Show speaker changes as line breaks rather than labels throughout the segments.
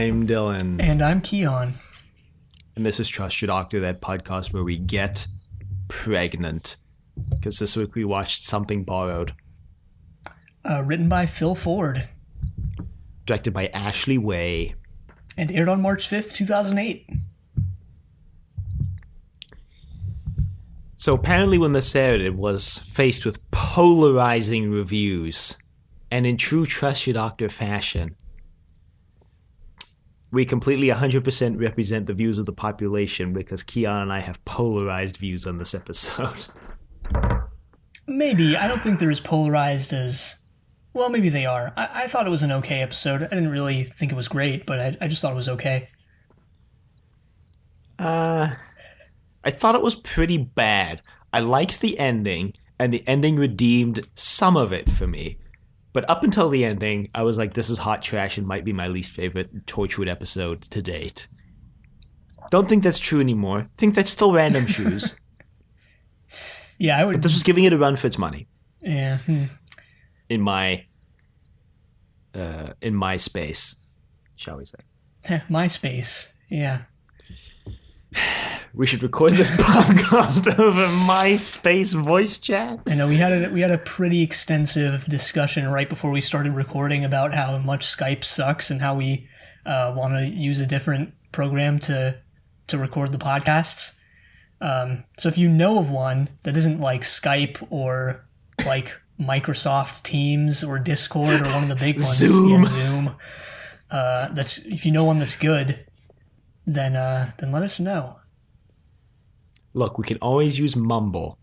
I'm Dylan.
And I'm Keon.
And this is Trust Your Doctor, that podcast where we get pregnant. Because this week we watched Something Borrowed.
Written by Phil Ford.
Directed by Ashley Way.
And aired on March 5th, 2008.
So apparently when this aired, it was faced with polarizing reviews. And in true Trust Your Doctor fashion, we completely 100% represent the views of the population because Keon and I have polarized views on this episode.
Maybe. I don't think they're as polarized as... Well, maybe they are. I thought it was an okay episode. I didn't really think it was great, but I just thought it was okay.
I thought it was pretty bad. I liked the ending, and the ending redeemed some of it for me. But up until the ending, I was like, this is hot trash and might be my least favorite Torchwood episode to date. Don't think that's true anymore. Think that's still random shoes.
Yeah, I would...
But this was giving it a run for its money.
Yeah.
In my space, shall we say.
MySpace. Yeah.
We should record this podcast over MySpace voice chat.
I know we had a pretty extensive discussion right before we started recording about how much Skype sucks and how we want to use a different program to record the podcasts. So if you know of one that isn't like Skype or like Microsoft Teams or Discord or one of the big ones,
Zoom.
Yeah, Zoom. That's if you know one that's good, then let us know.
Look, we can always use Mumble,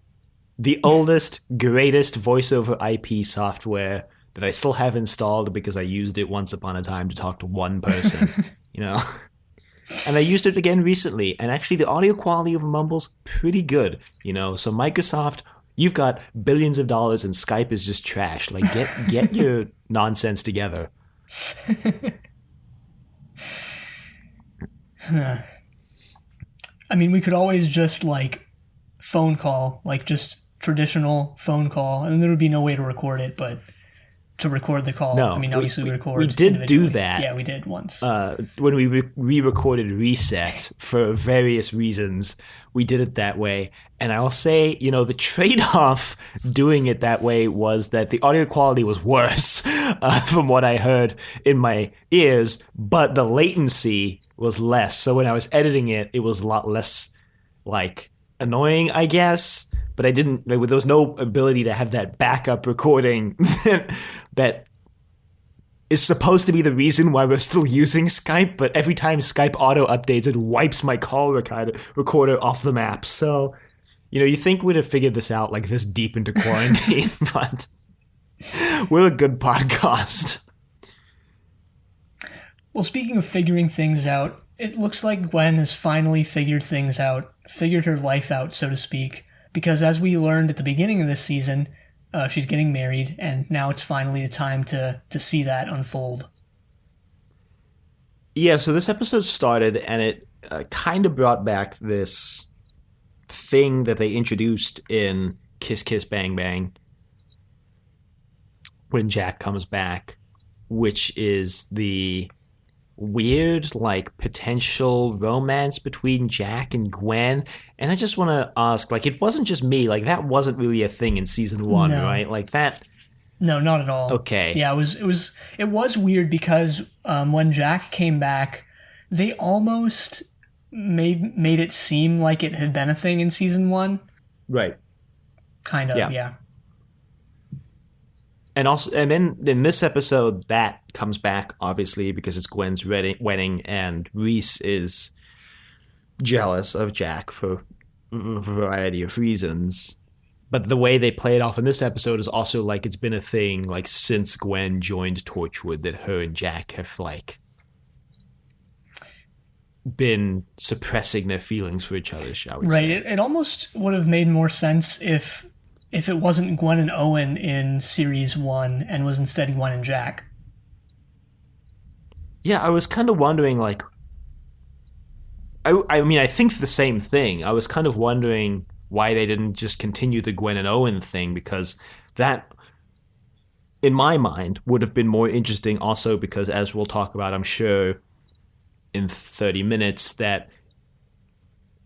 the oldest, greatest voice-over IP software that I still have installed because I used it once upon a time to talk to one person, you know? And I used it again recently, and actually the audio quality of Mumble's pretty good, you know? So Microsoft, you've got billions of dollars and Skype is just trash. Like, get your nonsense together.
I mean, we could always just, like, phone call, like, just traditional phone call, and there would be no way to record it, but to record the call,
No,
I mean, obviously we record
we did do
individually.
that.
Yeah, we did once.
When we re-recorded Reset for various reasons, we did it that way. And I'll say, you know, the trade-off doing it that way was that the audio quality was worse from what I heard in my ears, but the latency was less. So when I was editing it, it was a lot less, like, annoying, I guess. But I didn't, there was no ability to have that backup recording that is supposed to be the reason why we're still using Skype. But every time Skype auto updates, it wipes my call recorder off the map. So, you know, you think we'd have figured this out like this deep into quarantine, but we're a good podcast.
Well, speaking of figuring things out, it looks like Gwen has finally figured things out, figured her life out, so to speak, because as we learned at the beginning of this season, she's getting married, and now it's finally the time to see that unfold.
Yeah, so this episode started, and it kind of brought back this thing that they introduced in Kiss Kiss Bang Bang when Jack comes back, which is the weird, like, potential romance between Jack and Gwen. And I just want to ask, like, it wasn't just me, like, that wasn't really a thing in season one,
No.
right? Like, that...
No, not at all.
Okay.
Yeah, it was weird because when Jack came back, they almost made it seem like it had been a thing in season one.
Right.
Kind of, yeah.
And also, and then in this episode, that comes back, obviously, because it's Gwen's wedding, and Reese is jealous of Jack for a variety of reasons. But the way they play it off in this episode is also like it's been a thing, like, since Gwen joined Torchwood, that her and Jack have, like, been suppressing their feelings for each other, shall we say.
Right. It almost would have made more sense if it wasn't Gwen and Owen in series 1 and was instead Gwen and Jack.
Yeah, I was kind of wondering, like, I mean, I think the same thing. I was kind of wondering why they didn't just continue the Gwen and Owen thing, because that, in my mind, would have been more interesting also because, as we'll talk about, I'm sure, in 30 minutes that,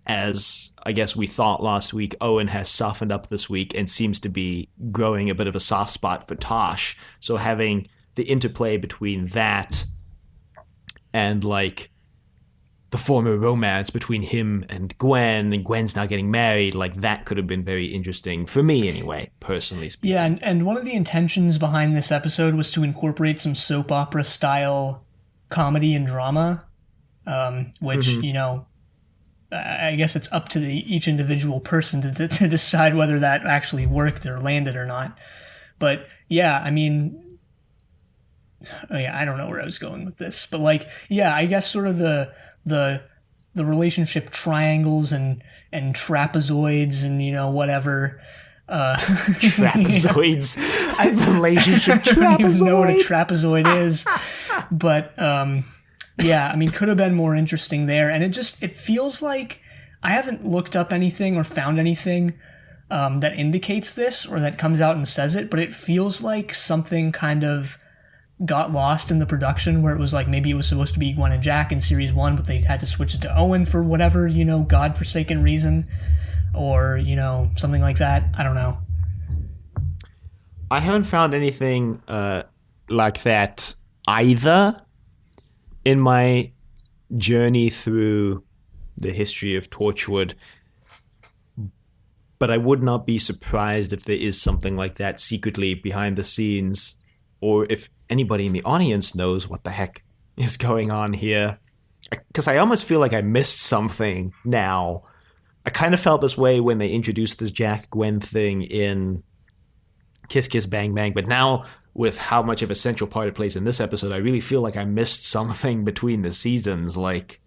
as I guess we thought last week, Owen has softened up this week and seems to be growing a bit of a soft spot for Tosh. So having the interplay between that and like the former romance between him and Gwen's now getting married, like that could have been very interesting for me anyway, personally speaking.
Yeah, and one of the intentions behind this episode was to incorporate some soap opera style comedy and drama, which, you know, I guess it's up to each individual person to decide whether that actually worked or landed or not. But yeah, I mean, I don't know where I was going with this, but like, yeah, I guess sort of the relationship triangles and trapezoids and, you know, whatever.
Trapezoids. Relationship trapezoid.
I don't even know what a trapezoid is. But yeah, I mean, could have been more interesting there. And it feels like I haven't looked up anything or found anything that indicates this or that comes out and says it, but it feels like something kind of got lost in the production where it was like maybe it was supposed to be Gwen and Jack in series 1, but they had to switch it to Owen for whatever, you know, godforsaken reason, or, you know, something like that. I don't know.
I haven't found anything like that either in my journey through the history of Torchwood, but I would not be surprised if there is something like that secretly behind the scenes, or if anybody in the audience knows what the heck is going on here. Because I almost feel like I missed something now. I kind of felt this way when they introduced this Jack-Gwen thing in Kiss Kiss Bang Bang, but now with how much of a central part it plays in this episode, I really feel like I missed something between the seasons. Like,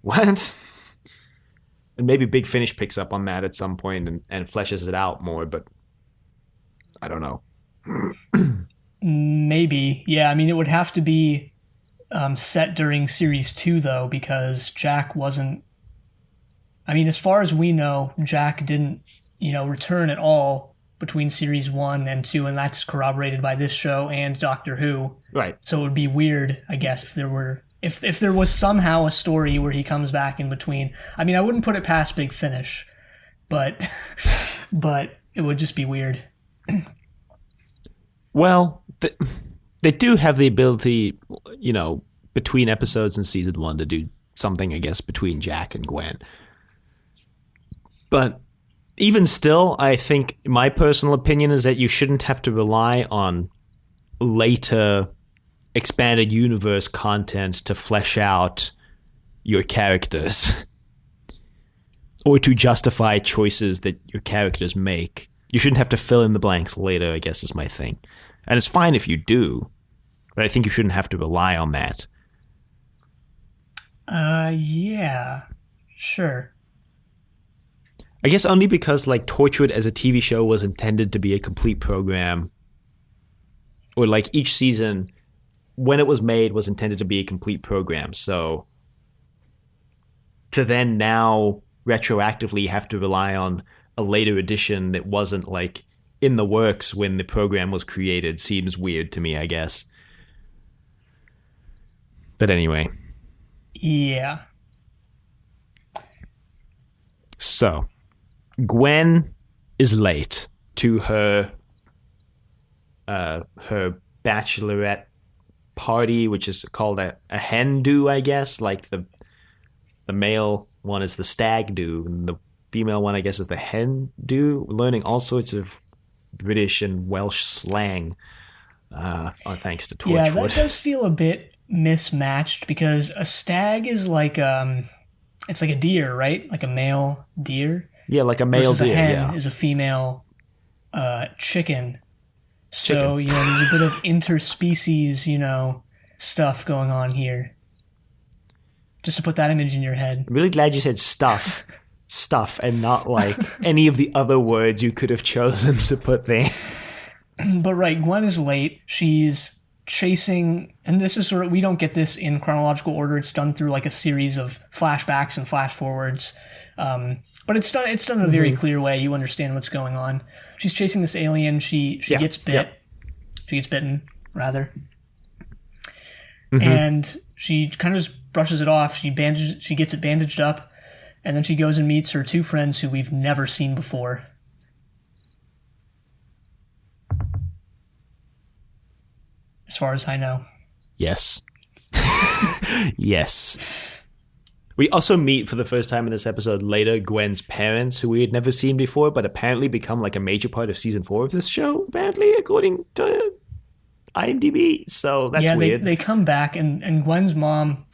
what? And maybe Big Finish picks up on that at some point and fleshes it out more, but I don't know.
Maybe. Yeah, I mean, it would have to be set during series 2, though, because Jack wasn't... I mean, as far as we know, Jack didn't, you know, return at all between series 1 and 2, and that's corroborated by this show and Doctor Who.
Right.
So it would be weird, I guess, if there were... If there was somehow a story where he comes back in between. I mean, I wouldn't put it past Big Finish, but it would just be weird.
Well, they do have the ability, you know, between episodes in season 1 to do something, I guess, between Jack and Gwen. But even still, I think my personal opinion is that you shouldn't have to rely on later expanded universe content to flesh out your characters or to justify choices that your characters make. You shouldn't have to fill in the blanks later, I guess, is my thing. And it's fine if you do, but I think you shouldn't have to rely on that.
Yeah, sure.
I guess only because, like, Torchwood as a TV show was intended to be a complete program, or, like, each season, when it was made, was intended to be a complete program. So to then now retroactively have to rely on a later edition that wasn't, like, in the works when the program was created seems weird to me, I guess. But anyway.
Yeah.
So, Gwen is late to her bachelorette party, which is called a hen do, I guess. Like the male one is the stag do, and the female one, I guess, is the hen do. Learning all sorts of British and Welsh slang, thanks to Torchwood.
Yeah, that does feel a bit mismatched because a stag is like it's like a deer, right? Like a male deer.
Yeah, like a male deer.
A hen
yeah,
is a female chicken. So you know, there's a bit of interspecies, you know, stuff going on here. Just to put that image in your head.
I'm really glad you said stuff. Stuff, and not like any of the other words you could have chosen to put there.
But right, Gwen is late. She's chasing, and this is sort of, we don't get this in chronological order. It's done through like a series of flashbacks and flash forwards. But it's done in a very clear way. You understand what's going on. She's chasing this alien. She gets bit. She gets bitten, rather. and she kind of just brushes it off. She gets it bandaged up, and then she goes and meets her two friends who we've never seen before. As far as I know.
Yes. Yes. We also meet for the first time in this episode later Gwen's parents, who we had never seen before, but apparently become like a major part of season 4 of this show, apparently, according to IMDb. So that's weird.
They come back, and Gwen's mom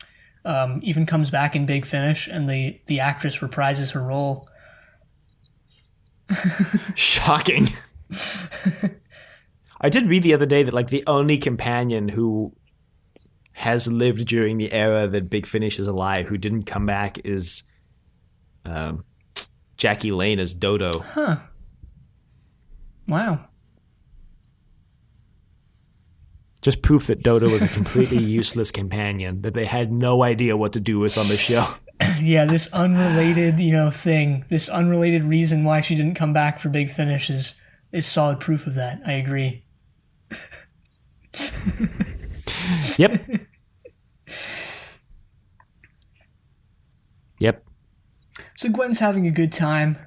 even comes back in Big Finish, and the actress reprises her role.
Shocking. I did read the other day that like the only companion who has lived during the era that Big Finish is alive who didn't come back is Jackie Lane as Dodo.
Huh. Wow.
Just proof that Dodo was a completely useless companion that they had no idea what to do with on the show.
Yeah, this unrelated, thing, this unrelated reason why she didn't come back for Big Finish is solid proof of that. I agree.
Yep. Yep.
So Gwen's having a good time.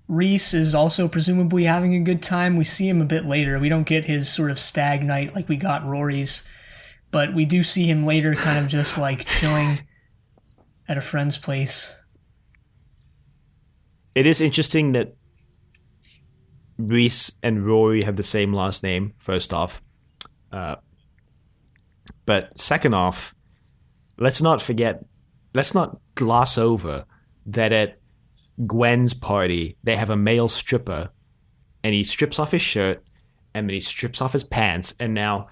Reese is also presumably having a good time. We see him a bit later. We don't get his sort of stag night like we got Rory's, but we do see him later kind of just like chilling at a friend's place.
It is interesting that Reese and Rory have the same last name, first off. But second off, let's not gloss over that at Gwen's party, they have a male stripper, and he strips off his shirt, and then he strips off his pants. And now,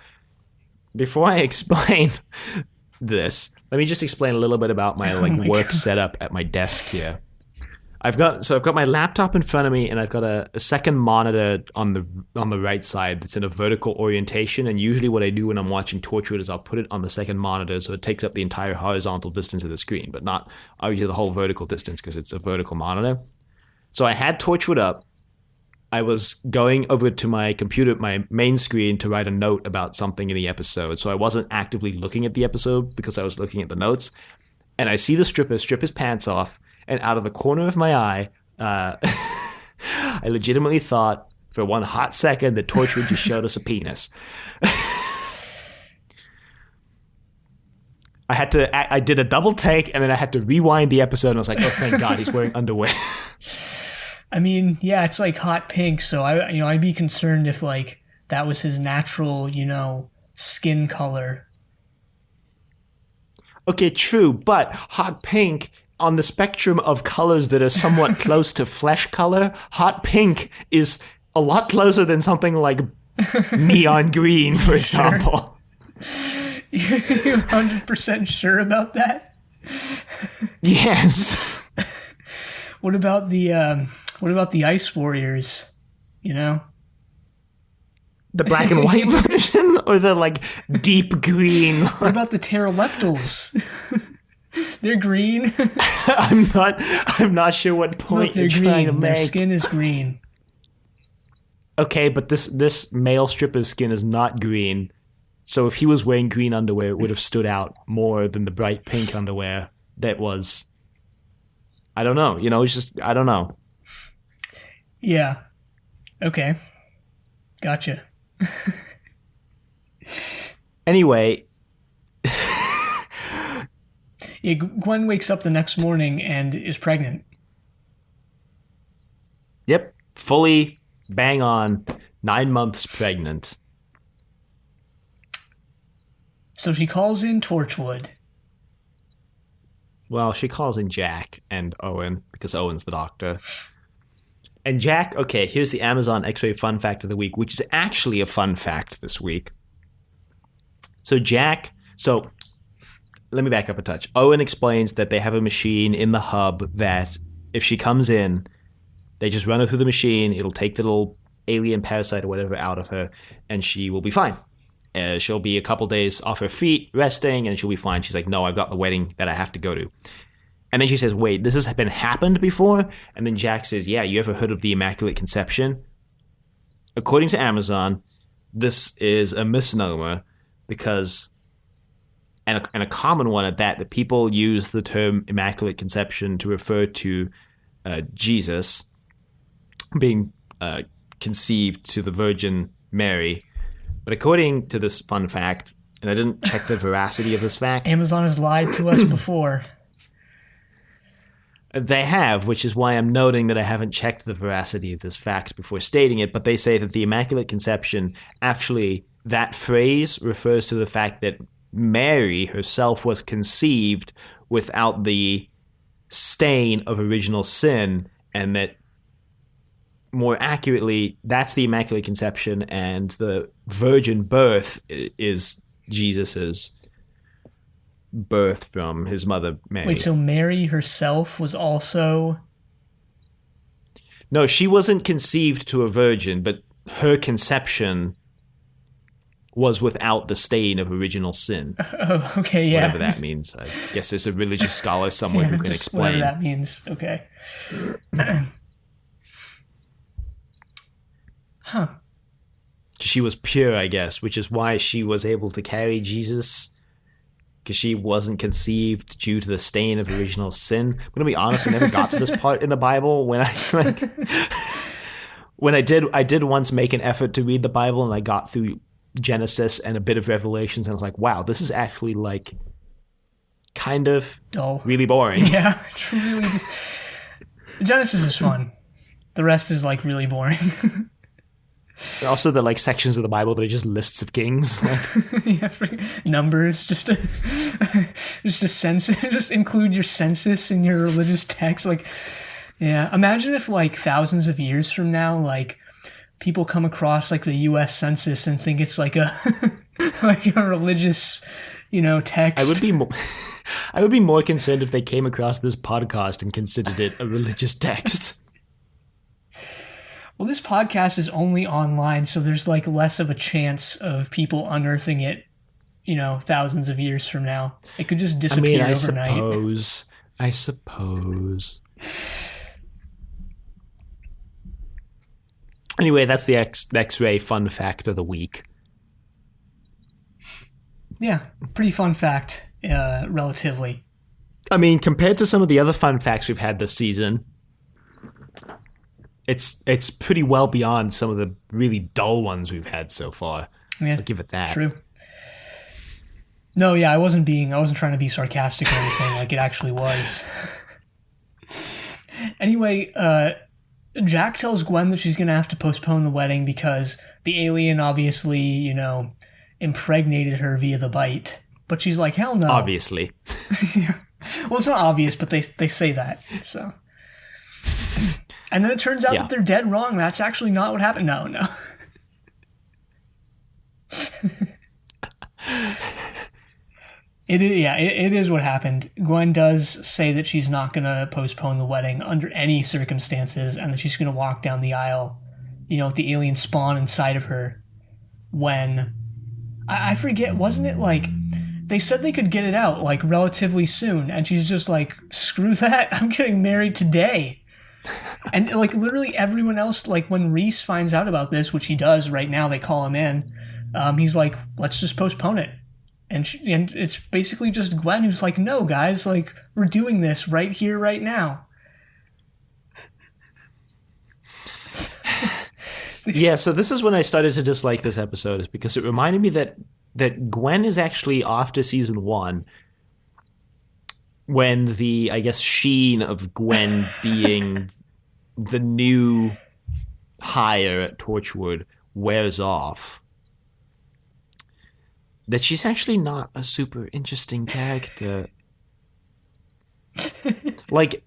before I explain this, let me just explain a little bit about my work setup at my desk here. I've got my laptop in front of me, and I've got a second monitor on the right side that's in a vertical orientation. And usually, what I do when I'm watching Torchwood is I'll put it on the second monitor so it takes up the entire horizontal distance of the screen, but not obviously the whole vertical distance because it's a vertical monitor. So I had Torchwood up. I was going over to my computer, my main screen, to write a note about something in the episode. So I wasn't actively looking at the episode because I was looking at the notes. And I see the stripper strip his pants off. And out of the corner of my eye, I legitimately thought for one hot second that Torchwood just showed us a penis. I did a double take, and then I had to rewind the episode, and I was like, oh, thank God, he's wearing underwear.
I mean, yeah, it's like hot pink, so I'd be concerned if like that was his natural, skin color.
Okay, true, but hot pink, on the spectrum of colors that are somewhat close to flesh color, hot pink is a lot closer than something like neon green, for example.
You're 100% sure about that?
Yes.
What about the Ice Warriors?
The black and white version, or the like deep green?
What about the pteroleptals? They're green.
I'm not sure what point you're trying to make.
Their skin is green.
Okay, but this male stripper's skin is not green. So if he was wearing green underwear, it would have stood out more than the bright pink underwear that was. I don't know. It's just, I don't know.
Yeah. Okay. Gotcha.
Anyway.
Yeah, Gwen wakes up the next morning and is pregnant.
Yep. Fully bang on 9 months pregnant.
So she calls in Torchwood.
Well, she calls in Jack and Owen because Owen's the doctor. And Jack, okay, here's the Amazon X-Ray fun fact of the week, which is actually a fun fact this week. So let me back up a touch. Owen explains that they have a machine in the hub that if she comes in, they just run her through the machine. It'll take the little alien parasite or whatever out of her, and she will be fine. She'll be a couple days off her feet, resting, and she'll be fine. She's like, no, I've got the wedding that I have to go to. And then she says, wait, this has happened before? And then Jack says, yeah, you ever heard of the Immaculate Conception? According to Amazon, this is a misnomer because and a common one at that people use the term Immaculate Conception to refer to Jesus being conceived to the Virgin Mary. But according to this fun fact, and I didn't check the veracity of this fact.
Amazon has lied to us before.
They have, which is why I'm noting that I haven't checked the veracity of this fact before stating it, but they say that the Immaculate Conception, actually, that phrase refers to the fact that Mary herself was conceived without the stain of original sin, and that more accurately, that's the Immaculate Conception, and the virgin birth is Jesus's birth from his mother Mary.
Wait, so Mary herself was also...
No, she wasn't conceived to a virgin, but her conception was without the stain of original sin.
Oh, okay, yeah.
Whatever that means. I guess there's a religious scholar somewhere who can explain.
Whatever that means. Okay. Huh.
She was pure, I guess, which is why she was able to carry Jesus, because she wasn't conceived due to the stain of original sin. I'm gonna be honest, I never got to this part in the Bible. When I did once make an effort to read the Bible, and I got through Genesis and a bit of Revelations, and I was like, wow, this is actually like kind of
dull,
really boring.
Yeah, it's really... Genesis is fun. The rest is like really boring.
Also, the like sections of the Bible that are just lists of kings, like.
Yeah, numbers, just a census, just include your census in your religious text. Like, yeah, imagine if like thousands of years from now, like people come across like the U.S. Census and think it's like a like a religious, text.
I would be more concerned if they came across this podcast and considered it a religious text.
Well, this podcast is only online, so there's like less of a chance of people unearthing it, thousands of years from now. It could just disappear overnight.
I suppose. Anyway, that's the X-ray fun fact of the week.
Yeah, pretty fun fact, relatively.
I mean, compared to some of the other fun facts we've had this season, it's pretty well beyond some of the really dull ones we've had so far.
Yeah,
I'll give it that.
True. No, yeah, I wasn't trying to be sarcastic or anything. Like, it actually was. Anyway, Jack tells Gwen that she's going to have to postpone the wedding because the alien obviously, impregnated her via the bite. But she's like, hell no.
Obviously.
Yeah. Well, it's not obvious, but they say that, so... And then it turns out that they're dead wrong. That's actually not what happened. No. It is what happened. Gwen does say that she's not going to postpone the wedding under any circumstances, and that she's going to walk down the aisle, with the alien spawn inside of her. When, I forget, wasn't it like, they said they could get it out, like, relatively soon, and she's just like, screw that, I'm getting married today. And like literally everyone else, like when Reese finds out about this, which he does right now, they call him in. He's like, let's just postpone it. And it's basically just Gwen who's like, no, guys, like we're doing this right here, right now.
Yeah, so this is when I started to dislike this episode, is because it reminded me that Gwen is actually after season 1. When the, I guess, sheen of Gwen being the new hire at Torchwood wears off, that she's actually not a super interesting character. Like,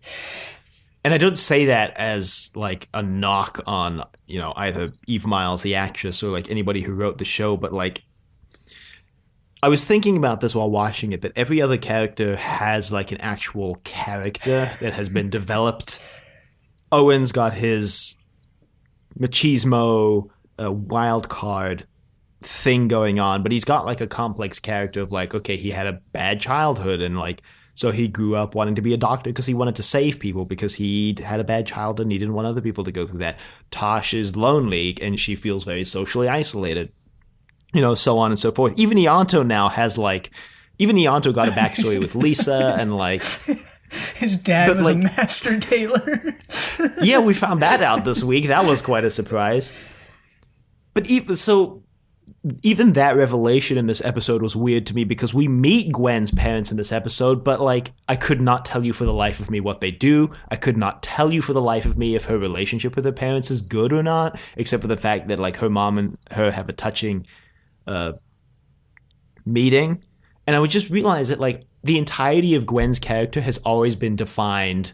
and I don't say that as, like, a knock on, either Eve Miles, the actress, or, like, anybody who wrote the show, but, like, I was thinking about this while watching it, that every other character has like an actual character that has been developed. Owen's got his machismo wild card thing going on, but he's got like a complex character of like, okay, he had a bad childhood, and like, so he grew up wanting to be a doctor because he wanted to save people because he had a bad childhood and he didn't want other people to go through that. Tosh is lonely and she feels very socially isolated. So on and so forth. Even Ianto now has like, even Ianto got a backstory with Lisa, and like,
His dad
but
was a
like,
master tailor.
yeah, we found that out this week. That was quite a surprise. But even that revelation in this episode was weird to me because we meet Gwen's parents in this episode, but like I could not tell you for the life of me what they do. I could not tell you for the life of me if her relationship with her parents is good or not, except for the fact that like her mom and her have a touching meeting. And I would just realize that like the entirety of Gwen's character has always been defined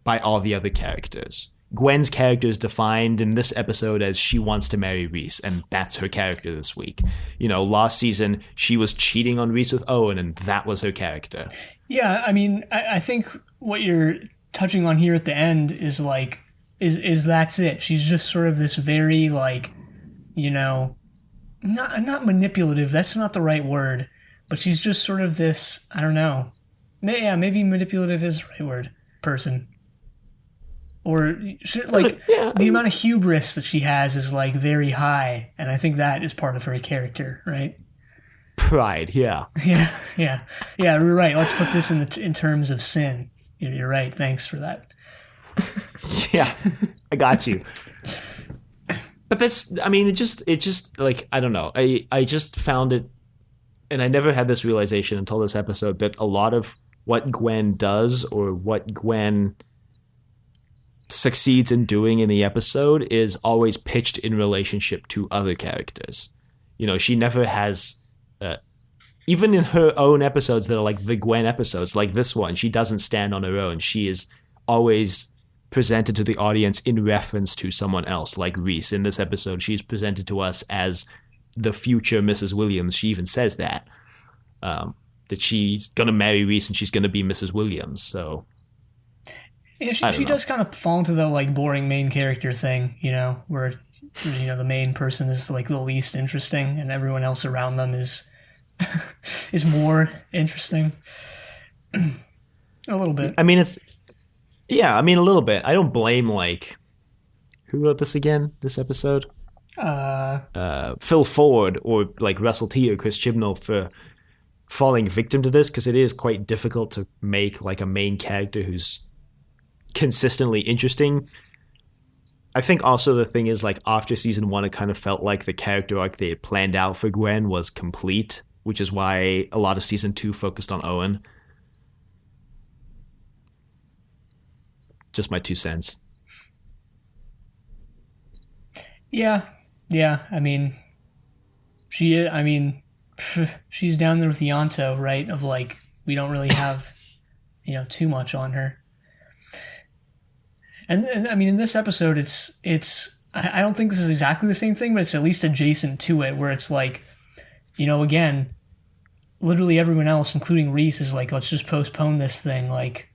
by all the other characters. Gwen's character is defined in this episode as she wants to marry Reese, and that's her character this week. You know, last season, she was cheating on Reese with Owen, and that was her character.
Yeah, I mean, I think what you're touching on here at the end is like, is that's it. She's just sort of this very like, you know, not manipulative. That's not the right word, but she's just sort of this. I don't know. Yeah, maybe manipulative is the right word. Person. Or like
Yeah.
the amount of hubris that she has is like very high, and I think that is part of her character, right?
Pride, yeah.
Yeah, yeah, yeah. You're right. Let's put this in terms of sin. You're right. Thanks for that.
Yeah, I got you. But that's, I mean, it just like, I don't know. I just found it, and I never had this realization until this episode, that a lot of what Gwen does or what Gwen succeeds in doing in the episode is always pitched in relationship to other characters. You know, she never has, even in her own episodes that are like the Gwen episodes, like this one, she doesn't stand on her own. She is always presented to the audience in reference to someone else, like Reese. In this episode, she's presented to us as the future Mrs. Williams. She even says that she's going to marry Reese and she's going to be Mrs. Williams. So
Yeah, she does kind of fall into the like boring main character thing, you know, where the main person is like the least interesting and everyone else around them is is more interesting. A little bit.
I mean, a little bit. I don't blame like, who wrote this again? This episode? Phil Ford or like Russell T or Chris Chibnall for falling victim to this, because it is quite difficult to make like a main character who's consistently interesting. I think also the thing is like after season 1, it kind of felt like the character arc they had planned out for Gwen was complete, which is why a lot of season 2 focused on Owen. Just my 2 cents.
Yeah. I mean, she's down there with Ianto, right? Of like, we don't really have, too much on her. And I mean, in this episode, I don't think this is exactly the same thing, but it's at least adjacent to it, where it's like, again, literally everyone else, including Reese, is like, let's just postpone this thing. Like,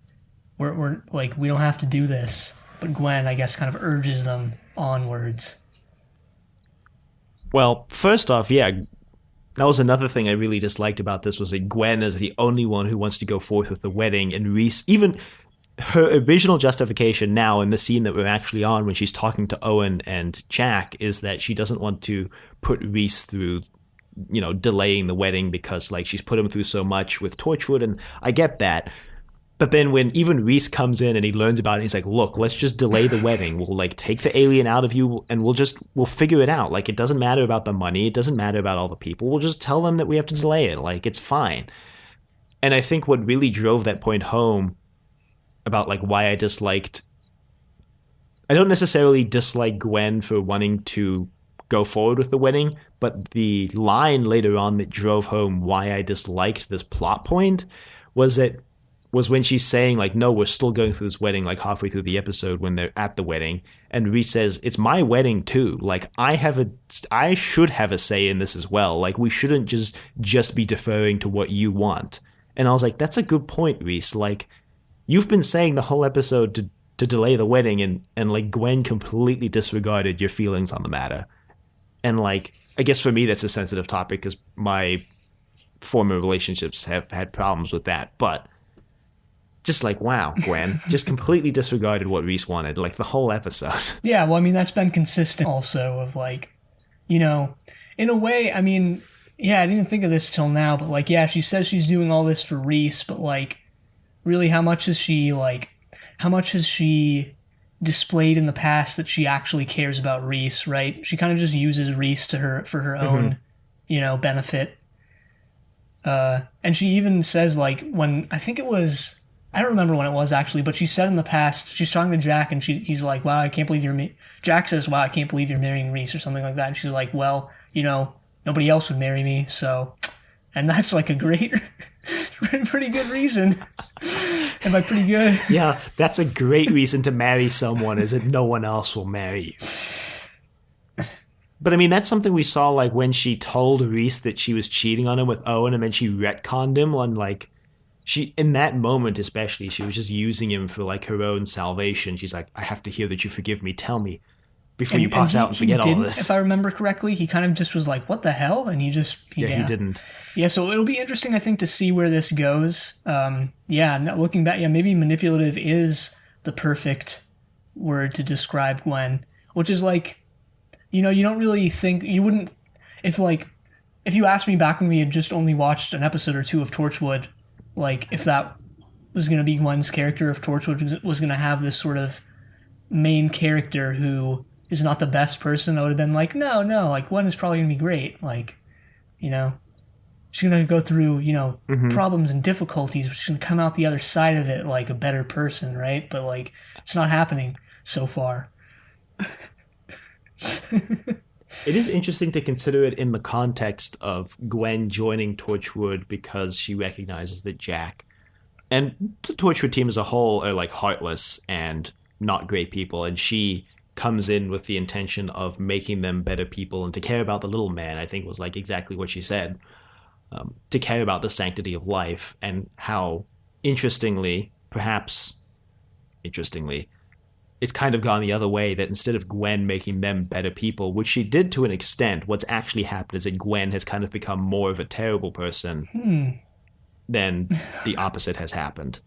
we're like, we don't have to do this. But Gwen, I guess, kind of urges them onwards.
Well, first off, yeah, that was another thing I really disliked about this, was that Gwen is the only one who wants to go forth with the wedding, and Reese, even her original justification now in the scene that we're actually on when she's talking to Owen and Jack is that she doesn't want to put Reese through, delaying the wedding because like she's put him through so much with Torchwood, and I get that. But then when even Reese comes in and he learns about it, he's like, look, let's just delay the wedding. We'll like take the alien out of you and we'll figure it out. Like, it doesn't matter about the money. It doesn't matter about all the people. We'll just tell them that we have to delay it. Like, it's fine. And I think what really drove that point home about like why I don't necessarily dislike Gwen for wanting to go forward with the wedding, but the line later on that drove home why I disliked this plot point was when she's saying like, no, we're still going through this wedding, like halfway through the episode when they're at the wedding, and Reese says, it's my wedding too. Like, I should have a say in this as well. Like, we shouldn't just be deferring to what you want. And I was like, that's a good point, Reese. Like, you've been saying the whole episode to delay the wedding, and like Gwen completely disregarded your feelings on the matter. And like, I guess for me, that's a sensitive topic because my former relationships have had problems with that. But just like, wow, Gwen, just completely disregarded what Reese wanted, like the whole episode.
Yeah, well, I mean, that's been consistent also of like, in a way, I mean, Yeah, I didn't even think of this till now, but like, yeah, she says she's doing all this for Reese, but like, really, how much has she displayed in the past that she actually cares about Reese? Right? She kind of just uses Reese to her for her
Hmm.
own, benefit. And she even says like when I think it was. I don't remember when it was actually, but she said in the past she's talking to Jack and he's like, "Wow, I can't believe Jack says, "Wow, I can't believe you're marrying Reese" or something like that, and she's like, "Well, nobody else would marry me, so." And that's like a great, pretty good reason. And by pretty good,
Yeah, that's a great reason to marry someone, is that no one else will marry you. But I mean, that's something we saw like when she told Reese that she was cheating on him with Owen, and then she retconned him on like she in that moment especially she was just using him for like her own salvation. She's like, I have to hear that you forgive me. Tell me before you
and
pass
he
out and
he
forget all of
didn't, if
this.
I remember correctly. He kind of just was like, "What the hell?" And
Yeah, he
yeah,
didn't.
yeah. So it'll be interesting, I think, to see where this goes. Yeah, looking back, yeah, maybe manipulative is the perfect word to describe Gwen, which is like, you don't really think you wouldn't if like if you asked me back when we had just only watched an episode or two of Torchwood, like if that was going to be Gwen's character, if Torchwood was going to have this sort of main character who is not the best person, I would have been like, no, no, like Gwen is probably gonna be great. Like, you know, she's gonna go through,
Hmm.
problems and difficulties, but she's gonna come out the other side of it like a better person, right? But like, it's not happening so far.
It is interesting to consider it in the context of Gwen joining Torchwood because she recognizes that Jack and the Torchwood team as a whole are like heartless and not great people, and she comes in with the intention of making them better people and to care about the little man. I think was like exactly what she said, to care about the sanctity of life and how interestingly, perhaps interestingly, it's kind of gone the other way that instead of Gwen making them better people, which she did to an extent, what's actually happened is that Gwen has kind of become more of a terrible person
Hmm.
than the opposite has happened.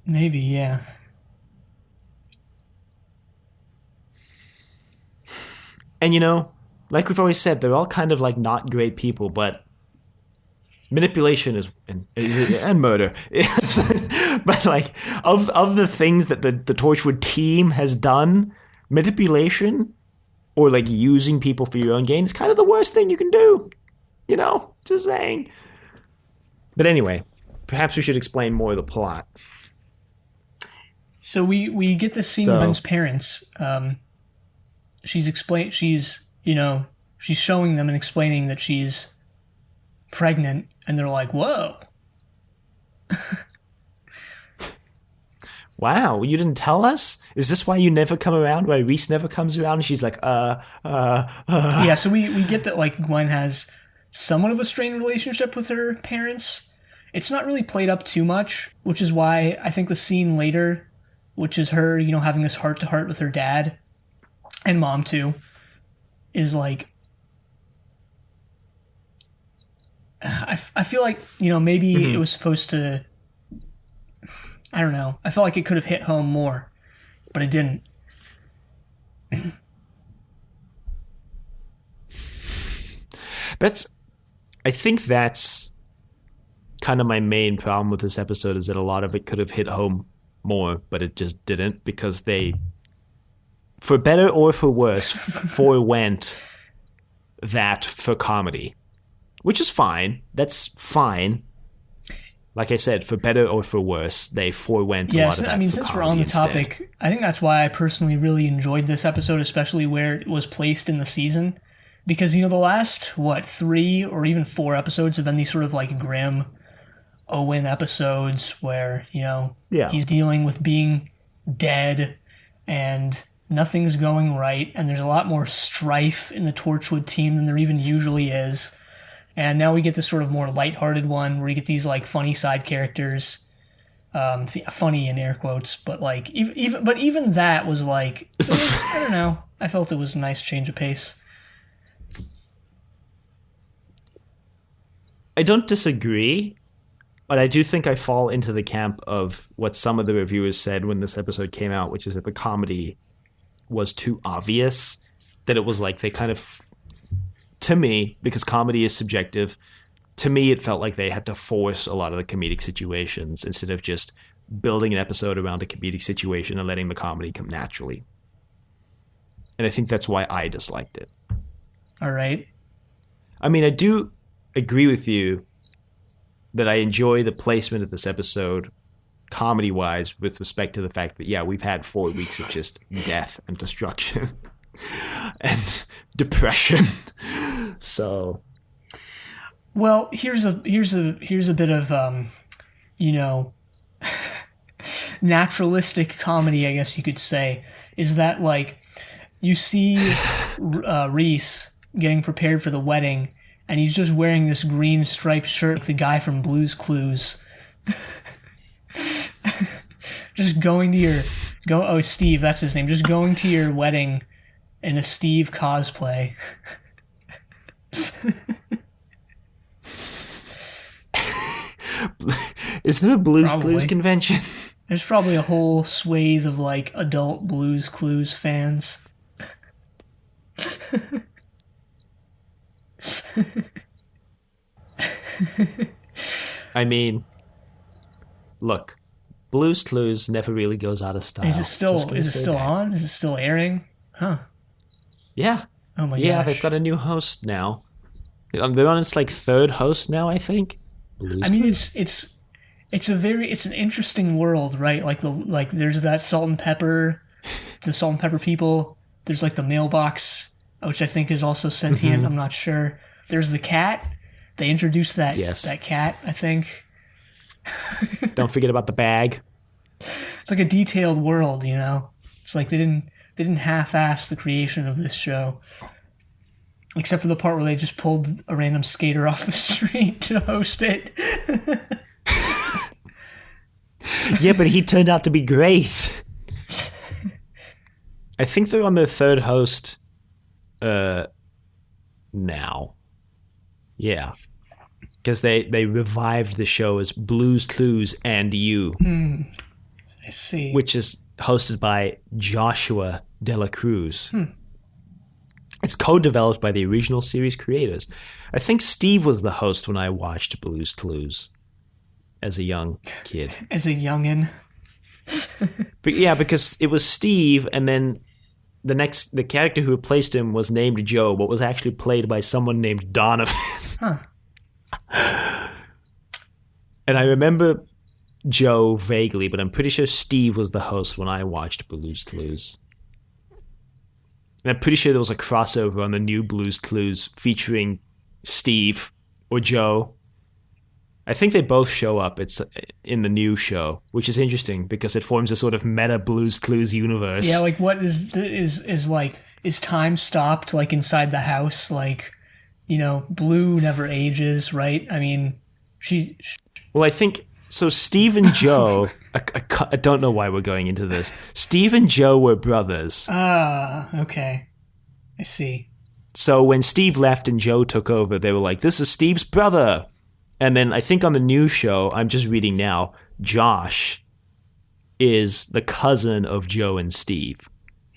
Maybe, yeah.
And like we've always said, they're all kind of like not great people, but manipulation is and murder. But like of the things that the Torchwood team has done, manipulation or like using people for your own gain is kind of the worst thing you can do. Just saying. But anyway, perhaps we should explain more of the plot.
So we get this scene with Gwen's
So,
parents. She's showing them and explaining that she's pregnant, and they're like, "Whoa."
wow, you didn't tell us? Is this why you never come around? Why Reese never comes around? And she's like,
Yeah, so we get that like Gwen has somewhat of a strained relationship with her parents. It's not really played up too much, which is why I think the scene later, which is her, having this heart to heart with her dad and mom too, is like I feel like maybe it
mhm.
was supposed to. I don't know. I felt like it could have hit home more, but it didn't.
That's, I think that's kind of my main problem with this episode is that a lot of it could have hit home more, but it just didn't because they, for better or for worse, forewent that for comedy, which is fine. That's fine. Like I said, for better or for worse, they forewent a lot
Yes,
of
I
that
mean,
for
since we're on
comedy
the
instead.
topic, I think that's why I personally really enjoyed this episode, especially where it was placed in the season. Because, the last, what, 3 or even 4 episodes have been these sort of like grim Owen episodes where,
Yeah.
he's dealing with being dead and nothing's going right, and there's a lot more strife in the Torchwood team than there even usually is. And now we get this sort of more lighthearted one where you get these like funny side characters, funny in air quotes, but like even that was like it was, I don't know. I felt it was a nice change of pace.
I don't disagree, but I do think I fall into the camp of what some of the reviewers said when this episode came out, which is that the comedy was too obvious, that it was like they kind of to me, because comedy is subjective, to me it felt like they had to force a lot of the comedic situations instead of just building an episode around a comedic situation and letting the comedy come naturally. And I think that's why I disliked it.
All right.
I mean, I do agree with you that I enjoy the placement of this episode comedy-wise with respect to the fact that, yeah, we've had 4 weeks of just death and destruction and depression. So,
well, here's a bit of naturalistic comedy, I guess you could say, is that like you see Reese getting prepared for the wedding, and he's just wearing this green striped shirt like the guy from Blue's Clues. Just going to Steve, that's his name. Just going to your wedding in a Steve cosplay.
Is there a Blue's Clues convention?
There's probably a whole swathe of like adult Blue's Clues fans.
I mean, look, Blue's Clues never really goes out of style.
Is it still on? Is it still airing? Huh.
Yeah.
Oh my gosh.
Yeah, they've got a new host now. They're on its like third host now, I think.
I mean, it's an interesting world, right? Like there's that salt and pepper, the salt and pepper people. There's like the mailbox, which I think is also sentient. Mm-hmm. I'm not sure. There's the cat. They introduced that cat, I think.
Don't forget about the bag.
It's like a detailed world, you know. It's like they didn't half-ass the creation of this show, except for the part where they just pulled a random skater off the street to host it.
Yeah, but he turned out to be great. I think they're on their third host now. Yeah. Because they revived the show as Blue's Clues and You.
I see.
Which is hosted by Joshua Dela Cruz. It's co-developed by the original series creators. I think Steve was the host when I watched Blue's Clues as a young kid.
As a youngin'.
But yeah, because it was Steve, and then the character who replaced him was named Joe, but was actually played by someone named Donovan.
Huh.
And I remember Joe vaguely, but I'm pretty sure Steve was the host when I watched Blue's Clues. And I'm pretty sure there was a crossover on the new Blue's Clues featuring Steve or Joe. I think they both show up. It's in the new show, which is interesting because it forms a sort of meta Blue's Clues universe.
Yeah, like what is time stopped like inside the house? Like, you know, Blue never ages, right? I mean,
Well, I think so. Steve and Joe. I don't know why we're going into this. Steve and Joe were brothers.
Okay, I see.
So when Steve left and Joe took over, they were like, "This is Steve's brother." And then I think on the new show, I'm just reading now, Josh is the cousin of Joe and Steve.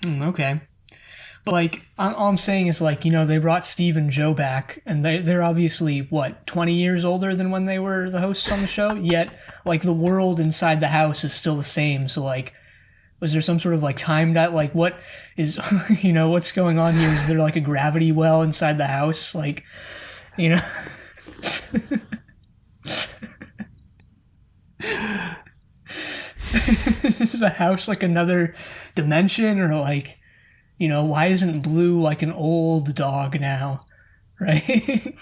Okay. But, like, all I'm saying is, like, you know, they brought Steve and Joe back, and they're obviously, 20 years older than when they were the hosts on the show? Yet, like, the world inside the house is still the same. So, like, was there some sort of, like, time that, like, what is, you know, what's going on here? Is there, like, a gravity well inside the house? Like, you know... Is the house like another dimension, or like, you know, why isn't Blue like an old dog now, right?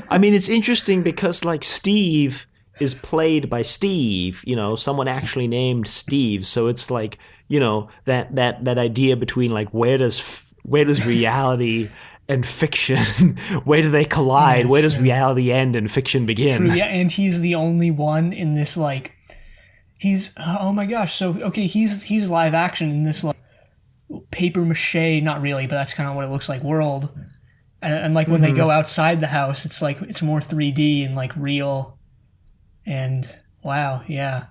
I mean, it's interesting because like Steve is played by Steve, you know, someone actually named Steve, so it's like, you know, that idea between like where does reality and fiction, where do they collide?
Yeah,
where does reality end and fiction begin?
True, yeah, and he's the only one in this, like, he's, oh my gosh, so, okay, he's live action in this, like, paper mache, not really, but that's kind of what it looks like, world. And like, when they go outside the house, it's like, it's more 3D and, like, real. And, wow, yeah.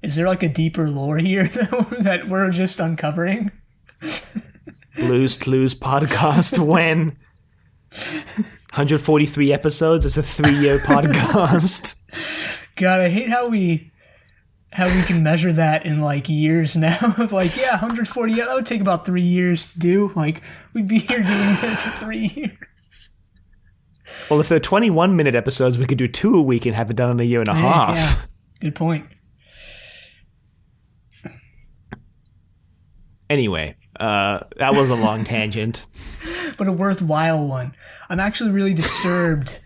Is there, like, a deeper lore here that we're just uncovering?
Blues Clues podcast when 143 episodes. It's a 3-year podcast.
God, I hate how we can measure that in like years now. Of like, yeah, 140. That would take about 3 years to do. Like, we'd be here doing it for 3 years.
Well, if they're 21-minute episodes, we could do 2 a week and have it done in a year and a half.
Yeah, good point.
Anyway, that was a long tangent.
But a worthwhile one. I'm actually really disturbed,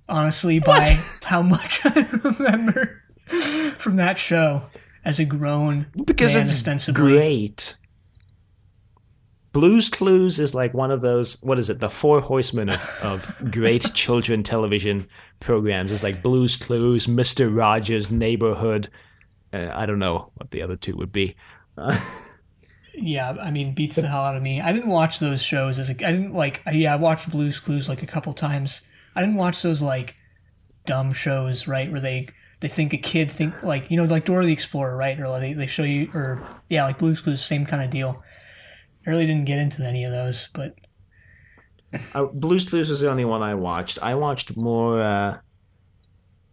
honestly, by how much I remember from that show as a grown
because
man,
it's
ostensibly.
Great. Blues Clues is like one of those, what is it, the 4 horsemen of great children television programs. It's like Blues Clues, Mr. Rogers' Neighborhood. I don't know what the other 2 would be.
Yeah, I mean, beats the hell out of me. I didn't watch those shows I watched Blues Clues like a couple times. I didn't watch those like dumb shows, right, where they think a kid like, you know, like Dora the Explorer, right? Or like they show you, or yeah, like Blues Clues, same kind of deal. I really didn't get into any of those, but
Blues Clues was the only one I watched. I watched more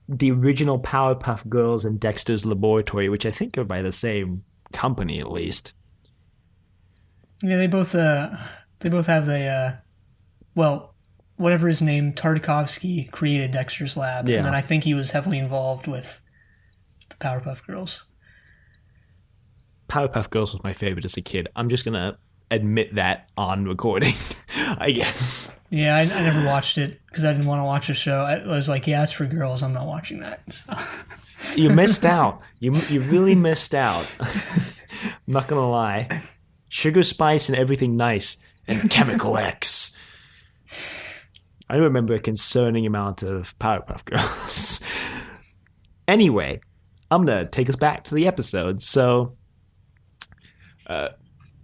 the original Powerpuff Girls and Dexter's Laboratory, which I think are by the same company at least.
yeah, they both have the well, whatever his name, Tartakovsky created Dexter's Lab,
Yeah.
and then I think he was heavily involved with the Powerpuff Girls.
Powerpuff Girls was my favorite as a kid. I'm just gonna admit that on recording, I guess.
Yeah, I never watched it because I didn't want to watch a show. I was like, yeah, it's for girls. I'm not watching that. So.
You missed out. You really missed out. I'm not gonna lie. Sugar, spice, and everything nice, and Chemical X. I remember a concerning amount of Powerpuff Girls. Anyway, I'm gonna take us back to the episode. So,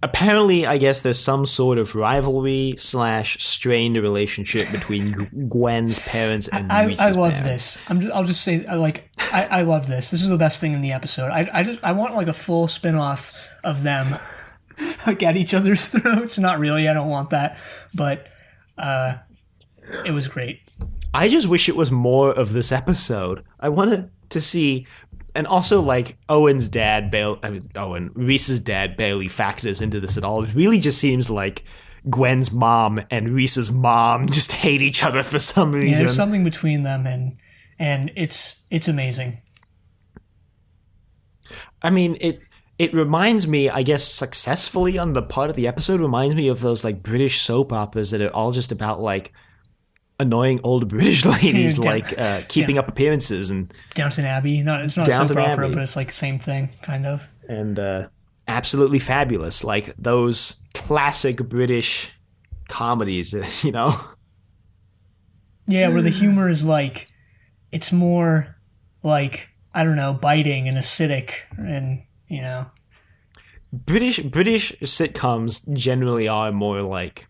apparently, I guess there's some sort of rivalry / strained relationship between Gwen's parents and Reese's
I love
parents.
this. I'll just say, I love this. This is the best thing in the episode. I want like a full spin-off of them, like at each other's throats. Not really. I don't want that, but it was great.
I just wish it was more of this episode. I wanted to see, and also like Reese's dad barely factors into this at all. It really just seems like Gwen's mom and Reese's mom just hate each other for some reason.
Yeah, there's something between them, and it's amazing.
I mean, it reminds me, I guess, successfully on the part of the episode, reminds me of those like British soap operas that are all just about like annoying old British ladies, like keeping up appearances and
Downton Abbey. It's not a
Downton
soap opera,
Abbey.
but it's like the same thing, kind of.
and Absolutely Fabulous, like those classic British comedies, you know.
Yeah, where the humor is like, it's more like, I don't know, biting and acidic, and you know.
British sitcoms generally are more like,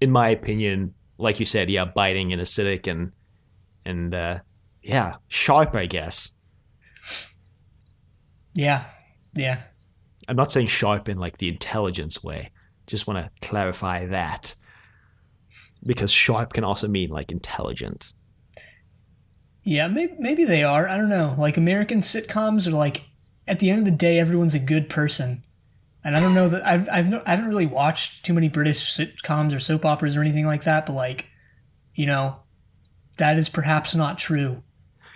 in my opinion, like you said, yeah, biting and acidic and yeah, sharp, I guess.
Yeah.
I'm not saying sharp in like the intelligence way. Just want to clarify that. Because sharp can also mean like intelligent.
Yeah, maybe they are. I don't know. Like American sitcoms are like, at the end of the day, everyone's a good person. And I don't know that I haven't really watched too many British sitcoms or soap operas or anything like that, but like, you know, that is perhaps not true.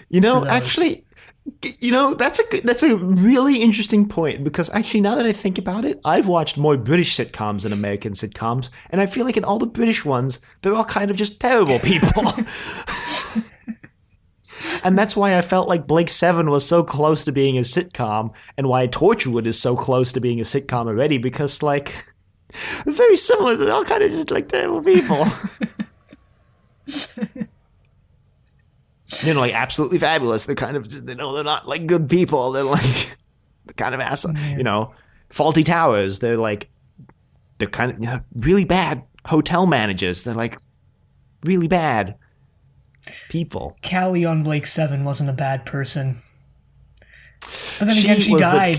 You know, actually, you know, that's a really interesting point, because actually now that I think about it, I've watched more British sitcoms than American sitcoms, and I feel like in all the British ones, they're all kind of just terrible people. And that's why I felt like Blake 7 was so close to being a sitcom, and why Torchwood is so close to being a sitcom already, because, like, they're very similar. They're all kind of just, like, terrible people. You know, like, Absolutely Fabulous. They're kind of, they're not, like, good people. They're, like, the kind of asshole. You know, Faulty Towers. They're kind of really bad hotel managers. They're, like, really bad people.
Callie on Blake 7 wasn't a bad person. But then again, she died.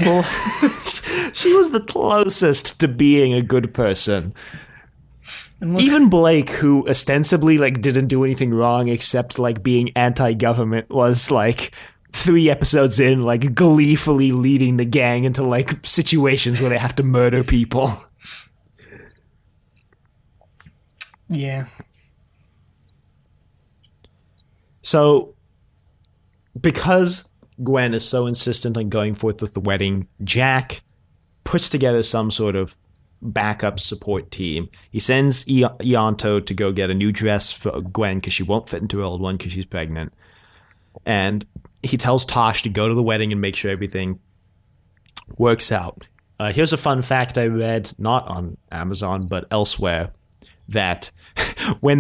She was the closest to being a good person.
Look,
even Blake, who ostensibly like didn't do anything wrong except like being anti-government, was like 3 episodes in, like gleefully leading the gang into like situations where they have to murder people.
Yeah.
So, because Gwen is so insistent on going forth with the wedding, Jack puts together some sort of backup support team. He sends Ianto to go get a new dress for Gwen because she won't fit into her old one because she's pregnant. And he tells Tosh to go to the wedding and make sure everything works out. Here's a fun fact I read, not on Amazon, but elsewhere, that when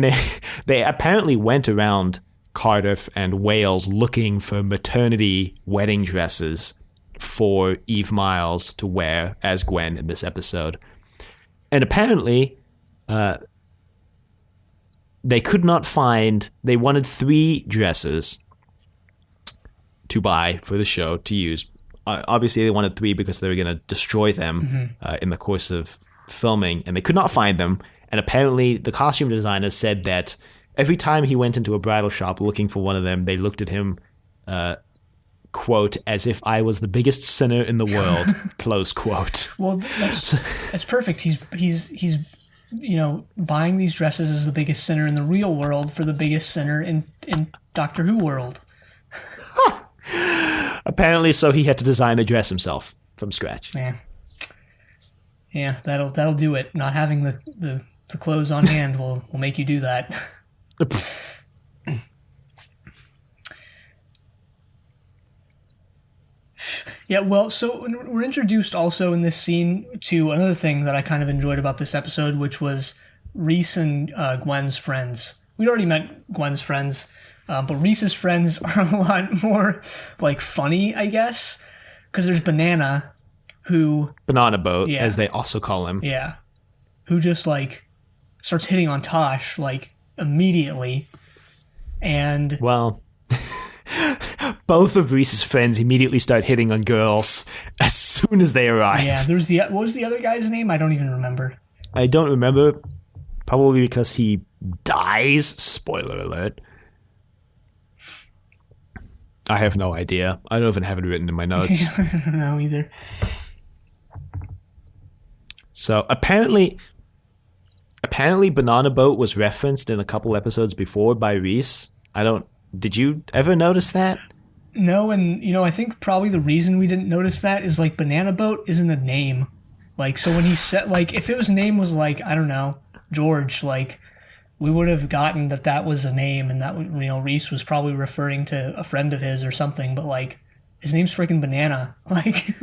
they apparently went around Cardiff and Wales looking for maternity wedding dresses for Eve Miles to wear as Gwen in this episode. And apparently, they could not find, they wanted 3 dresses to buy for the show to use. Obviously, they wanted 3 because they were going to destroy them in the course of filming, and they could not find them. And apparently, the costume designer said that every time he went into a bridal shop looking for one of them, they looked at him, quote, as if I was the biggest sinner in the world, close quote.
Well, that's perfect. He's buying these dresses as the biggest sinner in the real world for the biggest sinner in Doctor Who world.
Apparently, so he had to design the dress himself from scratch.
Yeah, that'll do it. Not having the clothes on hand will make you do that. Yeah, well, so we're introduced also in this scene to another thing that I kind of enjoyed about this episode, which was Reese and Gwen's friends. We'd already met Gwen's friends, but Reese's friends are a lot more, like, funny, I guess, because there's Banana, who...
Banana Boat, as they also call him.
Yeah, who just, like, starts hitting on Tosh, like, immediately, and...
Well... Both of Reese's friends immediately start hitting on girls as soon as they arrive.
Yeah, what was the other guy's name? I don't even remember.
I don't remember, probably because he dies. Spoiler alert. I have no idea. I don't even have it written in my notes.
I don't know either.
So apparently Banana Boat was referenced in a couple episodes before by Reese. Did you ever notice that?
No, and, I think probably the reason we didn't notice that is, like, Banana Boat isn't a name. Like, so when he said, like, if his name was, like, I don't know, George, like, we would have gotten that was a name, and that, Reese was probably referring to a friend of his or something, but, like, his name's freaking Banana. Like...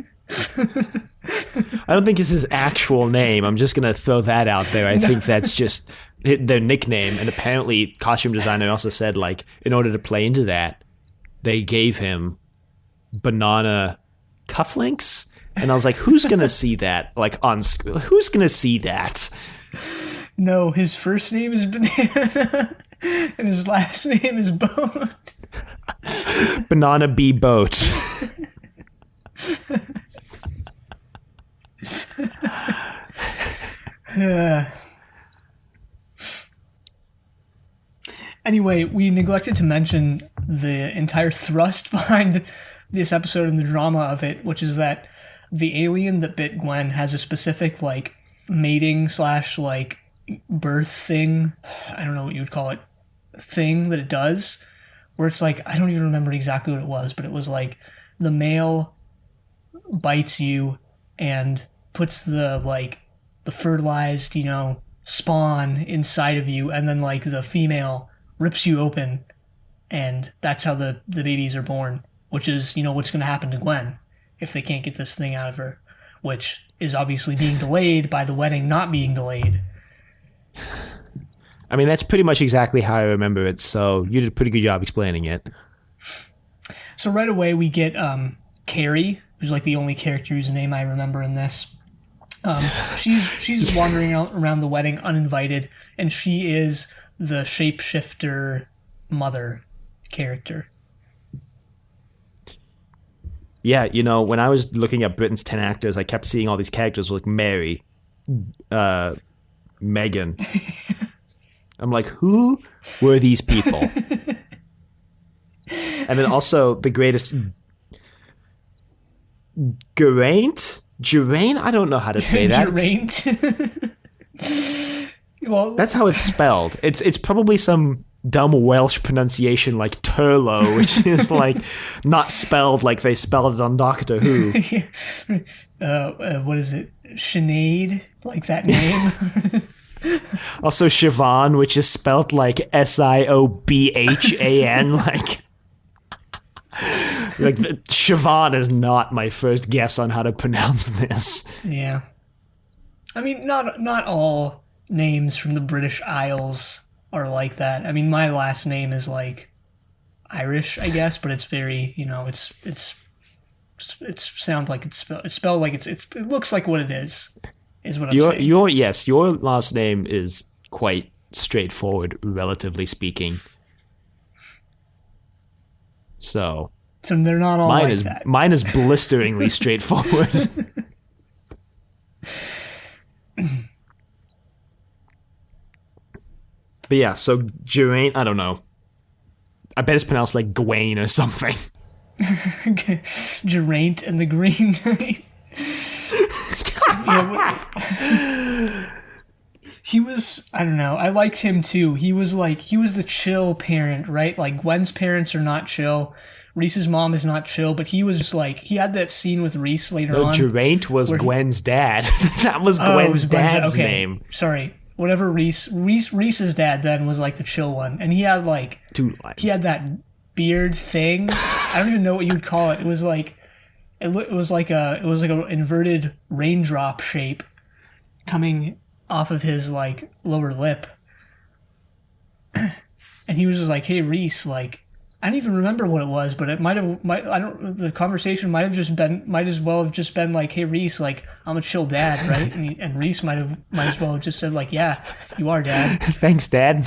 I don't think it's his actual name. I'm just going to throw that out there. I think that's just their nickname. And apparently, costume designer also said, like, in order to play into that, they gave him banana cufflinks. And I was like, who's going to see that? Like, on screen? Who's going to see that?
No, his first name is Banana, and his last name is Boat.
Banana B. Boat.
Anyway, we neglected to mention the entire thrust behind this episode and the drama of it, which is that the alien that bit Gwen has a specific, like, mating / like, birth thing, I don't know what you would call it, thing that it does, where it's like, I don't even remember exactly what it was, but it was like, the male bites you and puts the, like, the fertilized, spawn inside of you, and then, like, the female rips you open, and that's how the babies are born, which is, what's going to happen to Gwen if they can't get this thing out of her, which is obviously being delayed by the wedding not being delayed.
I mean, that's pretty much exactly how I remember it, so you did a pretty good job explaining it.
So right away we get Carrie, who's, like, the only character whose name I remember in this. She's wandering around the wedding uninvited, and she is the shapeshifter mother character.
Yeah, you know, when I was looking at Britain's 10 actors, I kept seeing all these characters like Mary, Megan. I'm like, who were these people? And then also the greatest Geraint? Geraint? I don't know how to say that.
Geraint. Well,
that's how it's spelled. It's probably some dumb Welsh pronunciation like Turlo, which is like not spelled like they spelled it on Doctor Who.
What is it? Sinead? Like that name?
Also Siobhan, which is spelled like Siobhan, like Siobhan is not my first guess on how to pronounce this.
Yeah. I mean, not all names from the British Isles are like that. I mean, my last name is like Irish, I guess, but it's very, you know, it sounds like it's spelled like it looks like what it is what I'm saying.
Your last name is quite straightforward, relatively speaking. So
they're not all like that.
Mine is blisteringly straightforward. But yeah, so Geraint, I don't know. I bet it's pronounced like Gawain or something.
Geraint and the Green Knight. He was, I don't know, I liked him too. He was the chill parent, right? Like Gwen's parents are not chill. Reese's mom is not chill, but he was just like, he had that scene with Reese later on.
Geraint was Gwen's dad. That was Gwen's dad's name.
Sorry. Whatever Reese's dad then was like the chill one. And he had like,
2 lines.
He had that beard thing. I don't even know what you'd call it. It was like, it was like a inverted raindrop shape coming off of his like lower lip. And he was just like, hey Reese, like, I don't even remember what it was, but it the conversation might as well have just been like, hey Reese, like, I'm a chill dad, right? And Reese might as well have just said like, yeah, you are, Dad.
Thanks, Dad.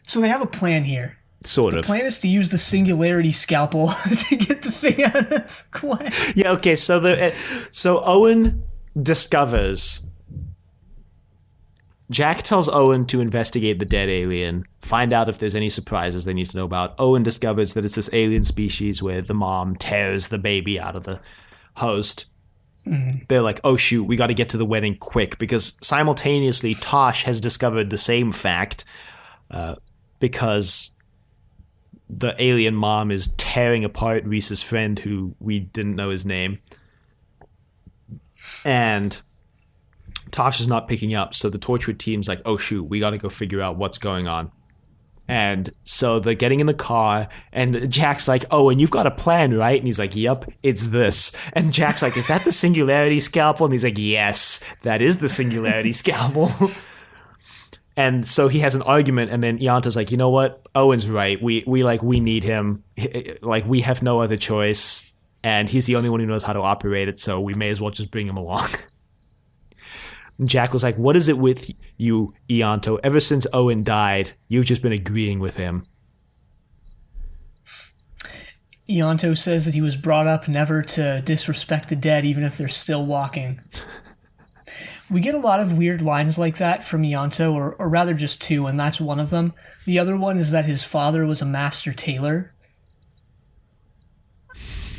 So they have a plan here.
Sort
of. The plan is to use the singularity scalpel to get the thing out of Gwen.
Yeah, okay, so Owen discovers... Jack tells Owen to investigate the dead alien, find out if there's any surprises they need to know about. Owen discovers that it's this alien species where the mom tears the baby out of the host. Mm-hmm. They're like, oh shoot, we got to get to the wedding quick, because simultaneously Tosh has discovered the same fact, because the alien mom is tearing apart Reese's friend, who we didn't know his name. And Tosh is not picking up, so the Torchwood team's like, oh shoot, we gotta go figure out what's going on. And so they're getting in the car, and Jack's like, oh, and you've got a plan, right? And he's like, yep, it's this. And Jack's like, is that the singularity scalpel? And he's like, yes, that is the singularity scalpel. And so he has an argument, and then Ianto's like, you know what? Owen's right. We need him. Like, we have no other choice, and he's the only one who knows how to operate it, so we may as well just bring him along. Jack was like, what is it with you, Ianto? Ever since Owen died, you've just been agreeing with him.
Ianto says that he was brought up never to disrespect the dead, even if they're still walking. We get a lot of weird lines like that from Ianto, or rather just two, and that's one of them. The other one is that his father was a master tailor.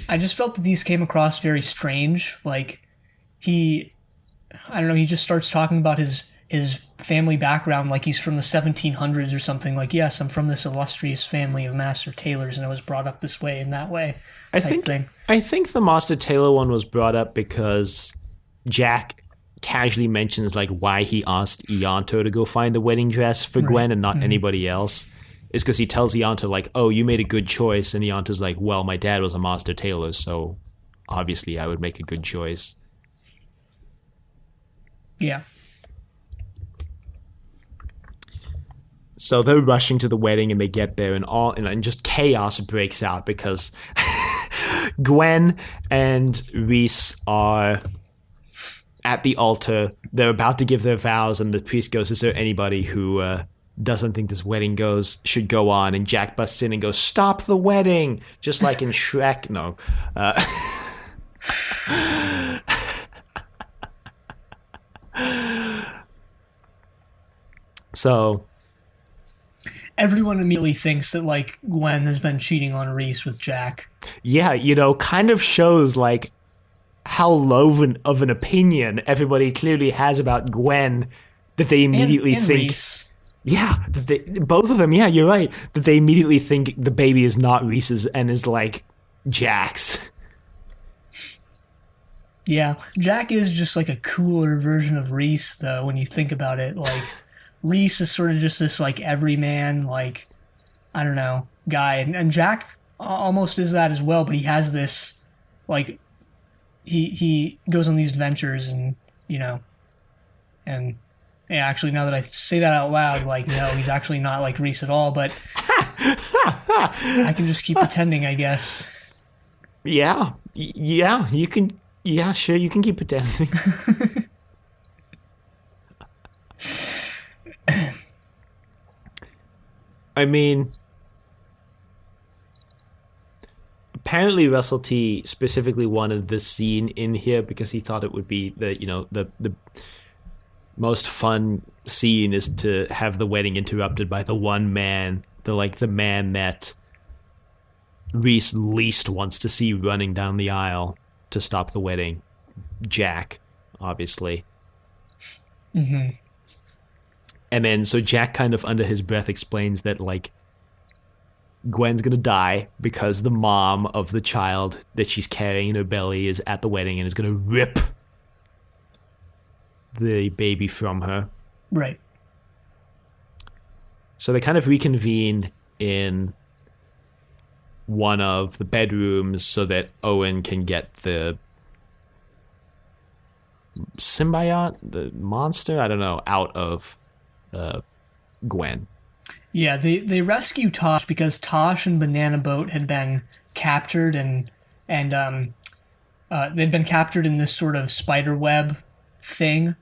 I just felt that these came across very strange. Like, he just starts talking about his family background like he's from the 1700s or something. Like, yes, I'm from this illustrious family of master tailors, and I was brought up this way and that way. I think
the master tailor one was brought up because Jack casually mentions like why he asked Ianto to go find the wedding dress for Gwen and not anybody else. Is because he tells Ianto like, oh, you made a good choice, and Ianto's like, well, my dad was a master tailor, so obviously I would make a good choice.
Yeah.
So they're rushing to the wedding, and they get there, and just chaos breaks out because Gwen and Reese are at the altar. They're about to give their vows, and the priest goes, is there anybody who doesn't think this wedding should go on, and Jack busts in and goes, "Stop the wedding!" Just like in Shrek. No. So
Everyone immediately thinks that like Gwen has been cheating on Reese with Jack.
yeah, kind of shows like how low of an opinion everybody clearly has about Gwen, that they immediately
And
think,
Reese.
yeah, both of them, yeah, you're right, that they immediately think the baby is not Reese's and is like Jack's.
Yeah, Jack is just like a cooler version of Reese, though. When you think about it, like Reese is sort of just this like everyman, like I don't know, guy, and Jack almost is that as well. But he has this like he goes on these adventures, and and yeah, actually, now that I say that out loud, like no, he's actually not like Reese at all. But I can just keep pretending, I guess.
Yeah, yeah, you can. Yeah, sure, you can keep pretending. I mean, apparently Russell T specifically wanted this scene in here because he thought it would be the most fun scene is to have the wedding interrupted by the one man, the man that Reese least wants to see running down the aisle to stop the wedding, Jack, obviously.
Mm-hmm.
And then so Jack kind of under his breath explains that like Gwen's gonna die because the mom of the child that she's carrying in her belly is at the wedding and is gonna rip the baby from her.
Right.
So they kind of reconvene in one of the bedrooms so that Owen can get the symbiote, the monster, I don't know, out of Gwen.
Yeah, they rescue Tosh because Tosh and Banana Boat had been captured and they'd been captured in this sort of spider web thing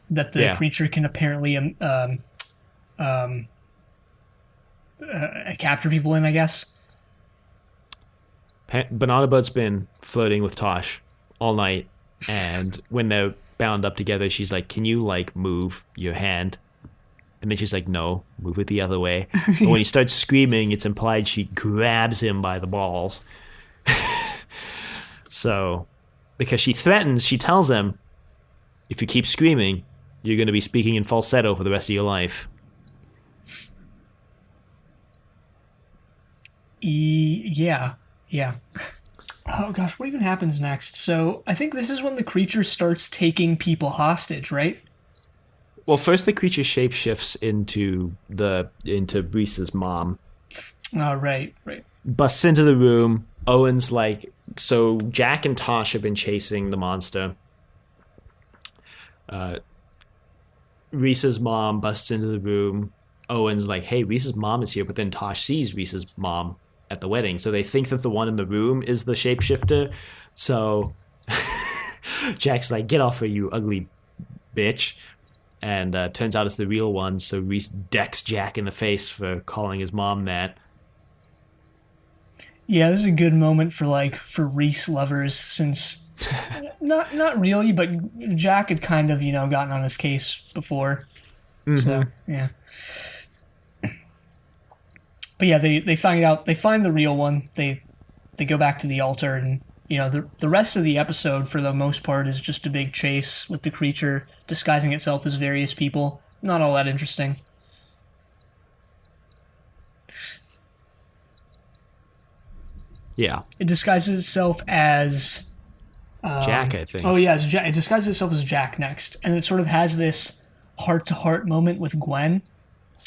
that the creature can apparently capture people in, I guess.
Banana Boat's been flirting with Tosh all night, and when they're bound up together, she's like, "Can you like move your hand?" And then she's like, "No, move it the other way." And when he starts screaming, it's implied she grabs him by the balls. So, because she threatens, she tells him, "If you keep screaming, you're going to be speaking in falsetto for the rest of your life."
Yeah. Oh gosh, what even happens next? So I think this is when the creature starts taking people hostage, right?
Well, first the creature shapeshifts into Reese's mom.
Oh, right.
Busts into the room. Owen's like, so Jack and Tosh have been chasing the monster. Reese's mom busts into the room. Owen's like, "Hey, Reese's mom is here," but then Tosh sees Reese's mom at the wedding, so they think that the one in the room is the shapeshifter. So Jack's like, "Get off her, you ugly bitch." And turns out it's the real one, so Reese decks Jack in the face for calling his mom that.
Yeah, this is a good moment for Reese lovers, since not really, but Jack had kind of, gotten on his case before. Mm-hmm. So, yeah. But yeah, they find the real one. They go back to the altar, and the rest of the episode for the most part is just a big chase with the creature disguising itself as various people. Not all that interesting.
Yeah.
It disguises itself as
Jack, I think.
Oh yeah, it disguises itself as Jack next, and it sort of has this heart-to-heart moment with Gwen,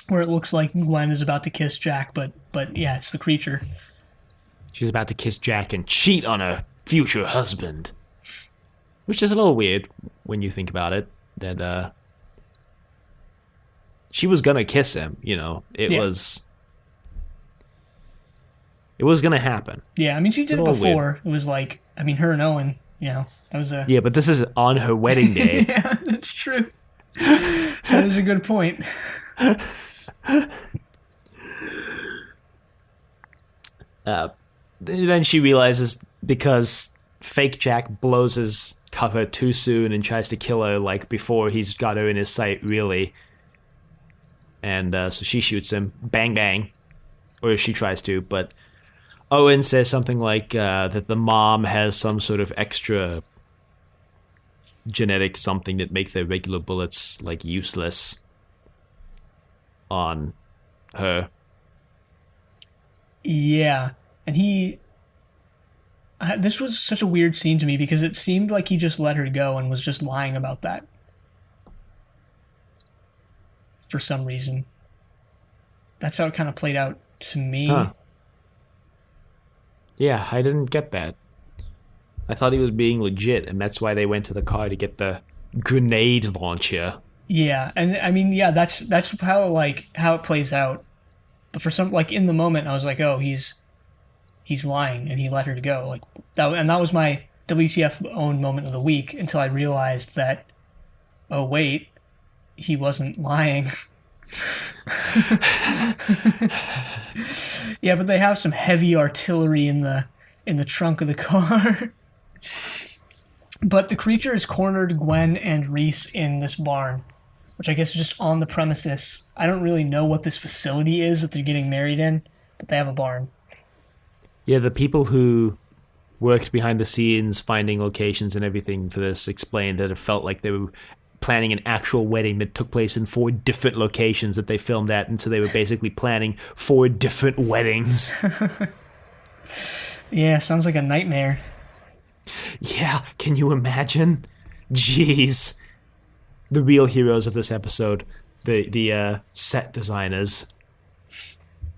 where it looks like Gwen is about to kiss Jack, but yeah, it's the creature.
She's about to kiss Jack and cheat on her future husband, which is a little weird when you think about it. That she was gonna kiss him, It was gonna happen.
Yeah, I mean, she did it before. Weird. It was like, her and Owen, that was a...
Yeah, but this is on her wedding day.
Yeah, that's true. That is a good point.
Then she realizes because fake Jack blows his cover too soon and tries to kill her like before he's got her in his sight really, and so she shoots him, bang bang, or she tries to, but Owen says something like that the mom has some sort of extra genetic something that make their regular bullets like useless on her.
Yeah, and this was such a weird scene to me because it seemed like he just let her go and was just lying about that for some reason. That's how it kind of played out to
Huh.
me.
Yeah, I didn't get that. I thought he was being legit, and that's why they went to the car to get the grenade launcher.
Yeah, and I mean, yeah, that's how it plays out. But for some, like in the moment, I was like, oh, he's lying, and he let her go. Like that, and that was my WTF own moment of the week until I realized that, oh wait, he wasn't lying. Yeah, but they have some heavy artillery in the trunk of the car. But the creature has cornered Gwen and Reese in this barn, which I guess is just on the premises. I don't really know what this facility is that they're getting married in, but they have a barn.
Yeah, the people who worked behind the scenes finding locations and everything for this explained that it felt like they were planning an actual wedding that took place in 4 different locations that they filmed at, and so they were basically planning 4 different weddings.
Yeah, sounds like a nightmare.
Yeah, can you imagine? Jeez. The real heroes of this episode, the set designers.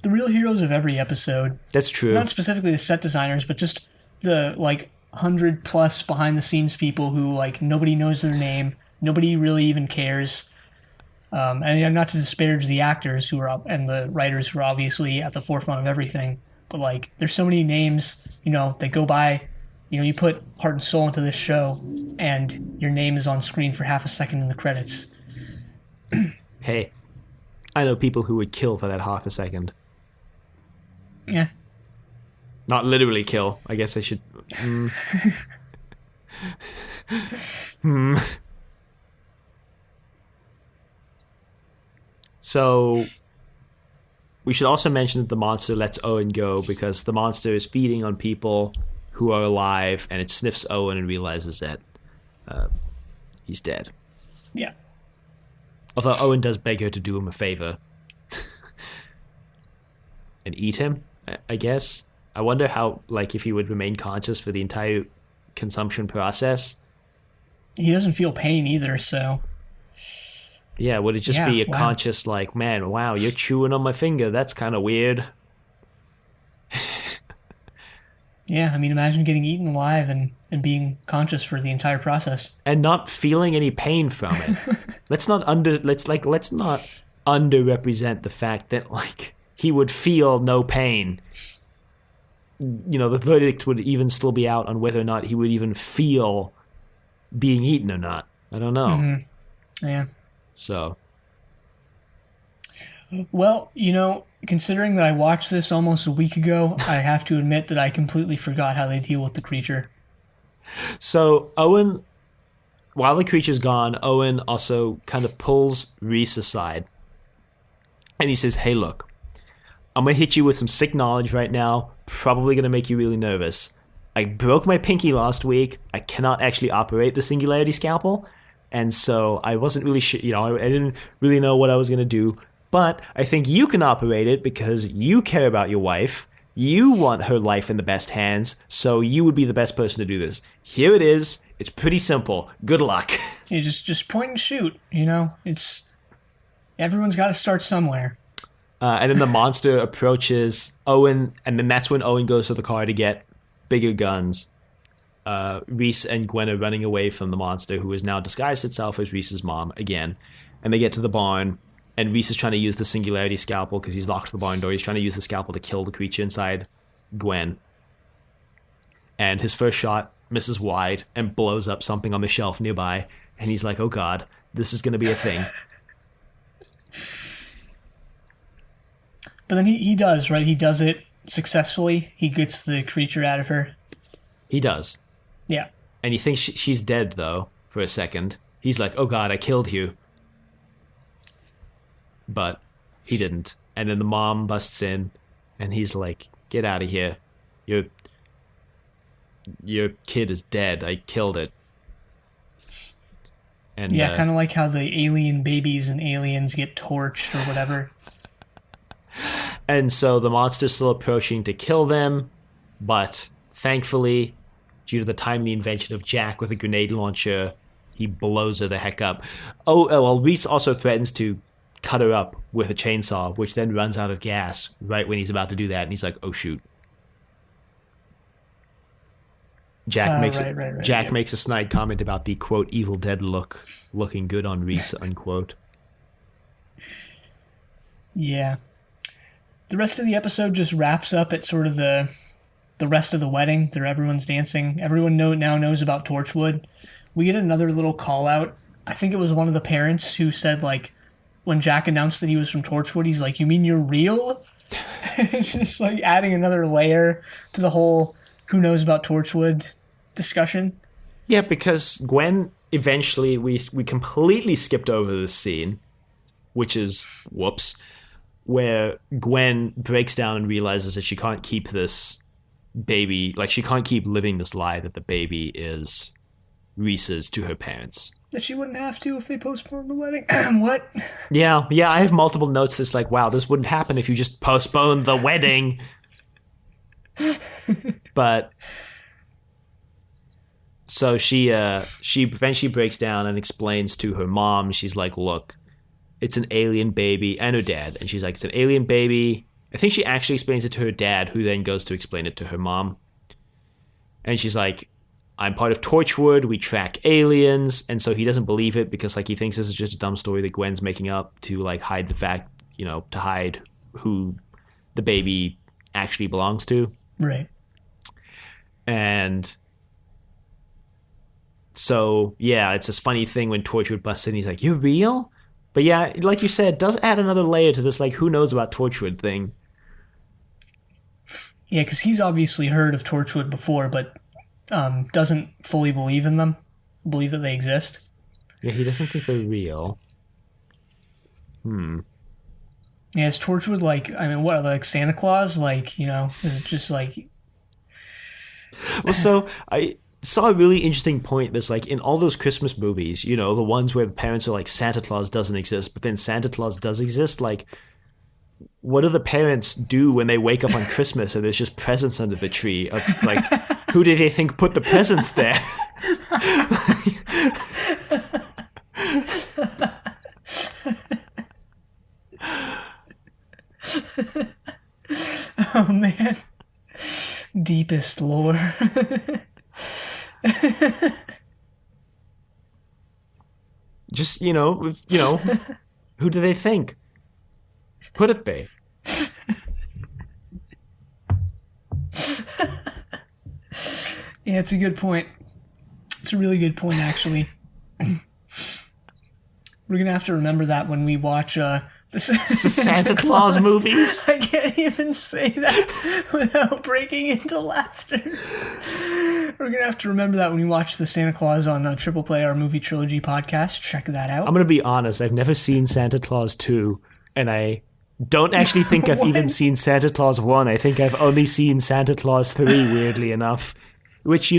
The real heroes of every episode.
That's true.
Not specifically the set designers, but just the like 100+ behind the scenes people who like nobody knows their name, nobody really even cares. And not to disparage the actors who are up and the writers who are obviously at the forefront of everything, but like there's so many names, that go by. You put heart and soul into this show, and your name is on screen for half a second in the credits.
Hey, I know people who would kill for that half a second.
Yeah.
Not literally kill. I guess I should. So, we should also mention that the monster lets Owen go because the monster is feeding on people who are alive, and it sniffs Owen and realizes that he's dead.
Yeah.
Although Owen does beg her to do him a favor and eat him, I guess. I wonder how, like, if he would remain conscious for the entire consumption process.
He doesn't feel pain either, so.
Yeah, would it just
Yeah,
be a
wow.
conscious, like, man, wow, you're chewing on my finger. That's kind of weird.
Yeah, I mean, imagine getting eaten alive and being conscious for the entire process.
And not feeling any pain from it. let's not underrepresent the fact that, like, he would feel no pain. The verdict would even still be out on whether or not he would even feel being eaten or not. I don't know.
Yeah.
So,
Well, considering that I watched this almost a week ago, I have to admit that I completely forgot how they deal with the creature.
Owen, while the creature's gone, Owen also kind of pulls Reese aside. And he says, hey, look, I'm going to hit you with some sick knowledge right now, probably going to make you really nervous. I broke my pinky last week. I cannot actually operate the Singularity Scalpel. And so I wasn't really sure, I didn't really know what I was going to do. But I think you can operate it because you care about your wife. You want her life in the best hands. So you would be the best person to do this. Here it is. It's pretty simple. Good luck.
You just point and shoot, It's everyone's got to start somewhere.
And then the monster approaches Owen, and then that's when Owen goes to the car to get bigger guns. Reese and Gwen are running away from the monster, who has now disguised itself as Reese's mom again. And they get to the barn, and Reese is trying to use the Singularity Scalpel because he's locked the barn door. He's trying to use the scalpel to kill the creature inside Gwen. And his first shot misses wide and blows up something on the shelf nearby. And he's like, oh god, this is going to be a thing.
But then he does, right? He does it successfully. He gets the creature out of her.
He does.
Yeah.
And he thinks she's dead, though, for a second. He's like, oh god, I killed you. But he didn't. And then the mom busts in, and he's like, get out of here. Your kid is dead. I killed it. And
yeah, kind of like how the alien babies and aliens get torched or whatever.
And so the monster's still approaching to kill them, but thankfully, due to the timely invention of Jack with a grenade launcher, he blows her the heck up. Well, Reese also threatens to cut her up with a chainsaw, which then runs out of gas right when he's about to do that, and he's like, oh shoot. Jack makes a snide comment about the, quote, Evil Dead looking good on Reese, unquote.
Yeah. The rest of the episode just wraps up at sort of the rest of the wedding. Everyone's dancing. Everyone now knows about Torchwood. We get another little call out. I think it was one of the parents who said, like, when Jack announced that he was from Torchwood, he's like, you mean you're real? Just like adding another layer to the whole who knows about Torchwood discussion.
Yeah, because Gwen, eventually, we completely skipped over this scene, which is, whoops, where Gwen breaks down and realizes that she can't keep this baby, like she can't keep living this lie that the baby is Reese's to her parents.
That she wouldn't have to if they postponed the wedding. What?
Yeah, I have multiple notes that's like, wow, this wouldn't happen if you just postponed the wedding. But so she eventually breaks down and explains to her mom. She's like, look, it's an alien baby, and her dad. And she's like, it's an alien baby. I think she actually explains it to her dad, who then goes to explain it to her mom. And she's like, I'm part of Torchwood, we track aliens. And so he doesn't believe it because, like, he thinks this is just a dumb story that Gwen's making up to, like, hide the fact, to hide who the baby actually belongs to.
Right.
And so, yeah, it's this funny thing when Torchwood busts in, he's like, you're real? But yeah, like you said, it does add another layer to this, like, who knows about Torchwood thing.
Yeah, because he's obviously heard of Torchwood before, but doesn't fully believe in them, believe that they exist.
Yeah, he doesn't think they're real.
Yeah, is Torchwood like, I mean, what, like Santa Claus? Like, is it just like...
Well, so I saw a really interesting point that's like in all those Christmas movies, the ones where the parents are like, Santa Claus doesn't exist, but then Santa Claus does exist. Like, what do the parents do when they wake up on Christmas and there's just presents under the tree? Like, who do they think put the presents there?
Oh, man. Deepest lore.
Just, who do they think put it there?
Yeah, it's a good point. It's a really good point, actually. We're going to have to remember that when we watch the
Santa Claus movies.
I can't even say that without breaking into laughter. We're going to have to remember that when we watch the Santa Claus on Triple Play, our movie trilogy podcast. Check that out.
I'm going to be honest. I've never seen Santa Claus 2, and I don't actually think I've even seen Santa Claus 1. I think I've only seen Santa Claus 3, weirdly enough. Which,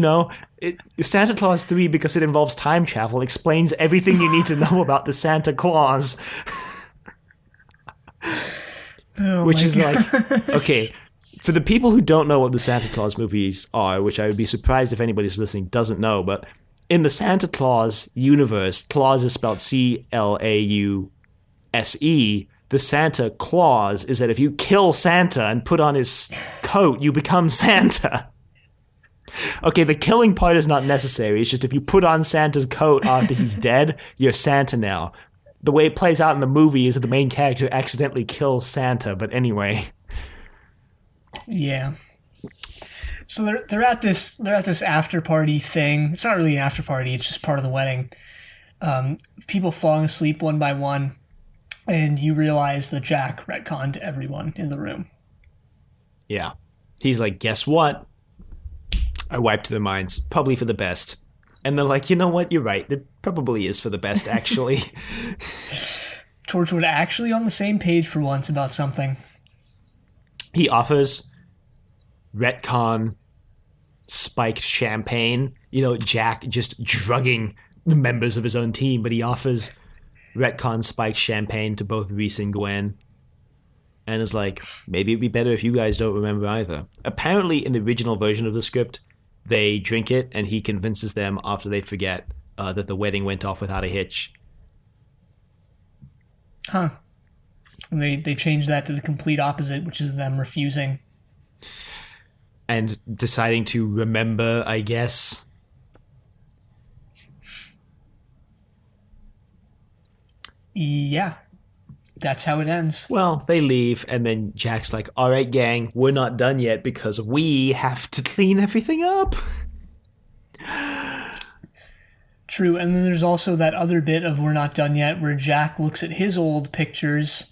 Santa Claus 3, because it involves time travel, explains everything you need to know about the Santa Claus. Which is like, okay, for the people who don't know what the Santa Claus movies are, which I would be surprised if anybody's listening doesn't know, but in the Santa Claus universe, Claus is spelled Clause. The Santa Claus is that if you kill Santa and put on his coat, you become Santa. Okay, the killing part is not necessary. It's just if you put on Santa's coat after he's dead, you're Santa now. The way it plays out in the movie is that the main character accidentally kills Santa, but anyway.
Yeah. So they're at this after party thing. It's not really an after party, it's just part of the wedding. People falling asleep one by one. and you realize that Jack retconned everyone in the room.
Yeah. He's like, guess what? I wiped their minds. Probably for the best. And they're like, you know what? You're right. It probably is for the best, actually.
Torchwood actually on the same page for once about something.
He offers retcon spiked champagne. You know, Jack just drugging the members of his own team, but he offers retcon spiked champagne to both Reese and Gwen. And is like, maybe it'd be better if you guys don't remember either. Apparently, in the original version of the script, they drink it, and he convinces them after they forget that the wedding went off without a hitch.
Huh. And they changed that to the complete opposite, which is them refusing.
And deciding to remember, I guess.
Yeah. That's how it ends.
Well, they leave, and then Jack's like, all right, gang, we're not done yet because we have to clean everything up.
True, and then there's also that other bit of We're Not Done Yet where Jack looks at his old pictures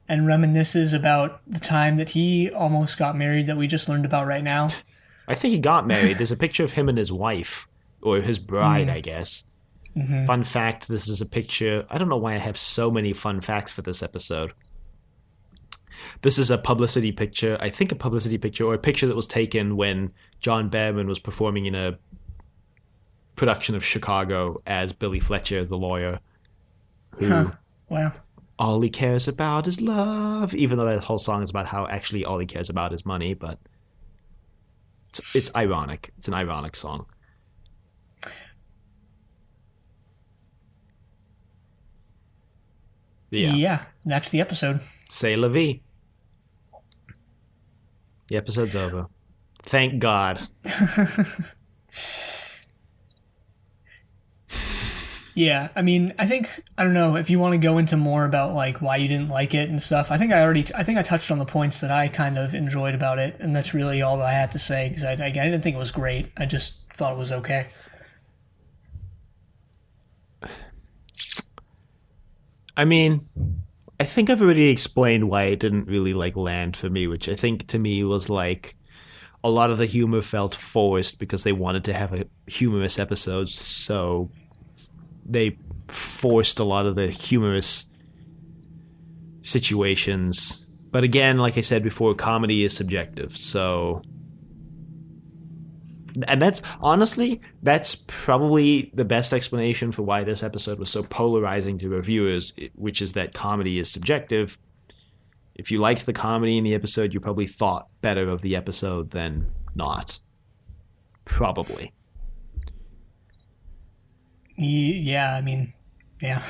and reminisces about the time that he almost got married that we just learned about right now.
I think he got married. There's a picture of him and his wife, or his bride, I guess. Mm-hmm. Fun fact, this is a picture. I don't know why I have so many fun facts for this episode. This is a publicity picture. I think a publicity picture, or a picture that was taken when John Barrowman was performing in a production of Chicago as Billy Fletcher, the lawyer, who
wow.
all he cares about is love, even though that whole song is about how actually all he cares about is money, but it's ironic. It's an ironic song.
Yeah, that's the episode.
C'est la vie. The episode's over. Thank God.
Yeah, I mean, I don't know if you want to go into more about like why you didn't like it and stuff. I think I touched on the points that I kind of enjoyed about it, and that's really all I had to say because I didn't think it was great. I just thought it was okay.
I mean, I think I've already explained why it didn't really like land for me, which I think to me was like a lot of the humor felt forced because they wanted to have a humorous episode, so they forced a lot of the humorous situations. But again, like I said before, comedy is subjective, so... And that's probably the best explanation for why this episode was so polarizing to reviewers, which is that comedy is subjective. If you liked the comedy in the episode, you probably thought better of the episode than not. Probably.
Yeah, I mean, yeah.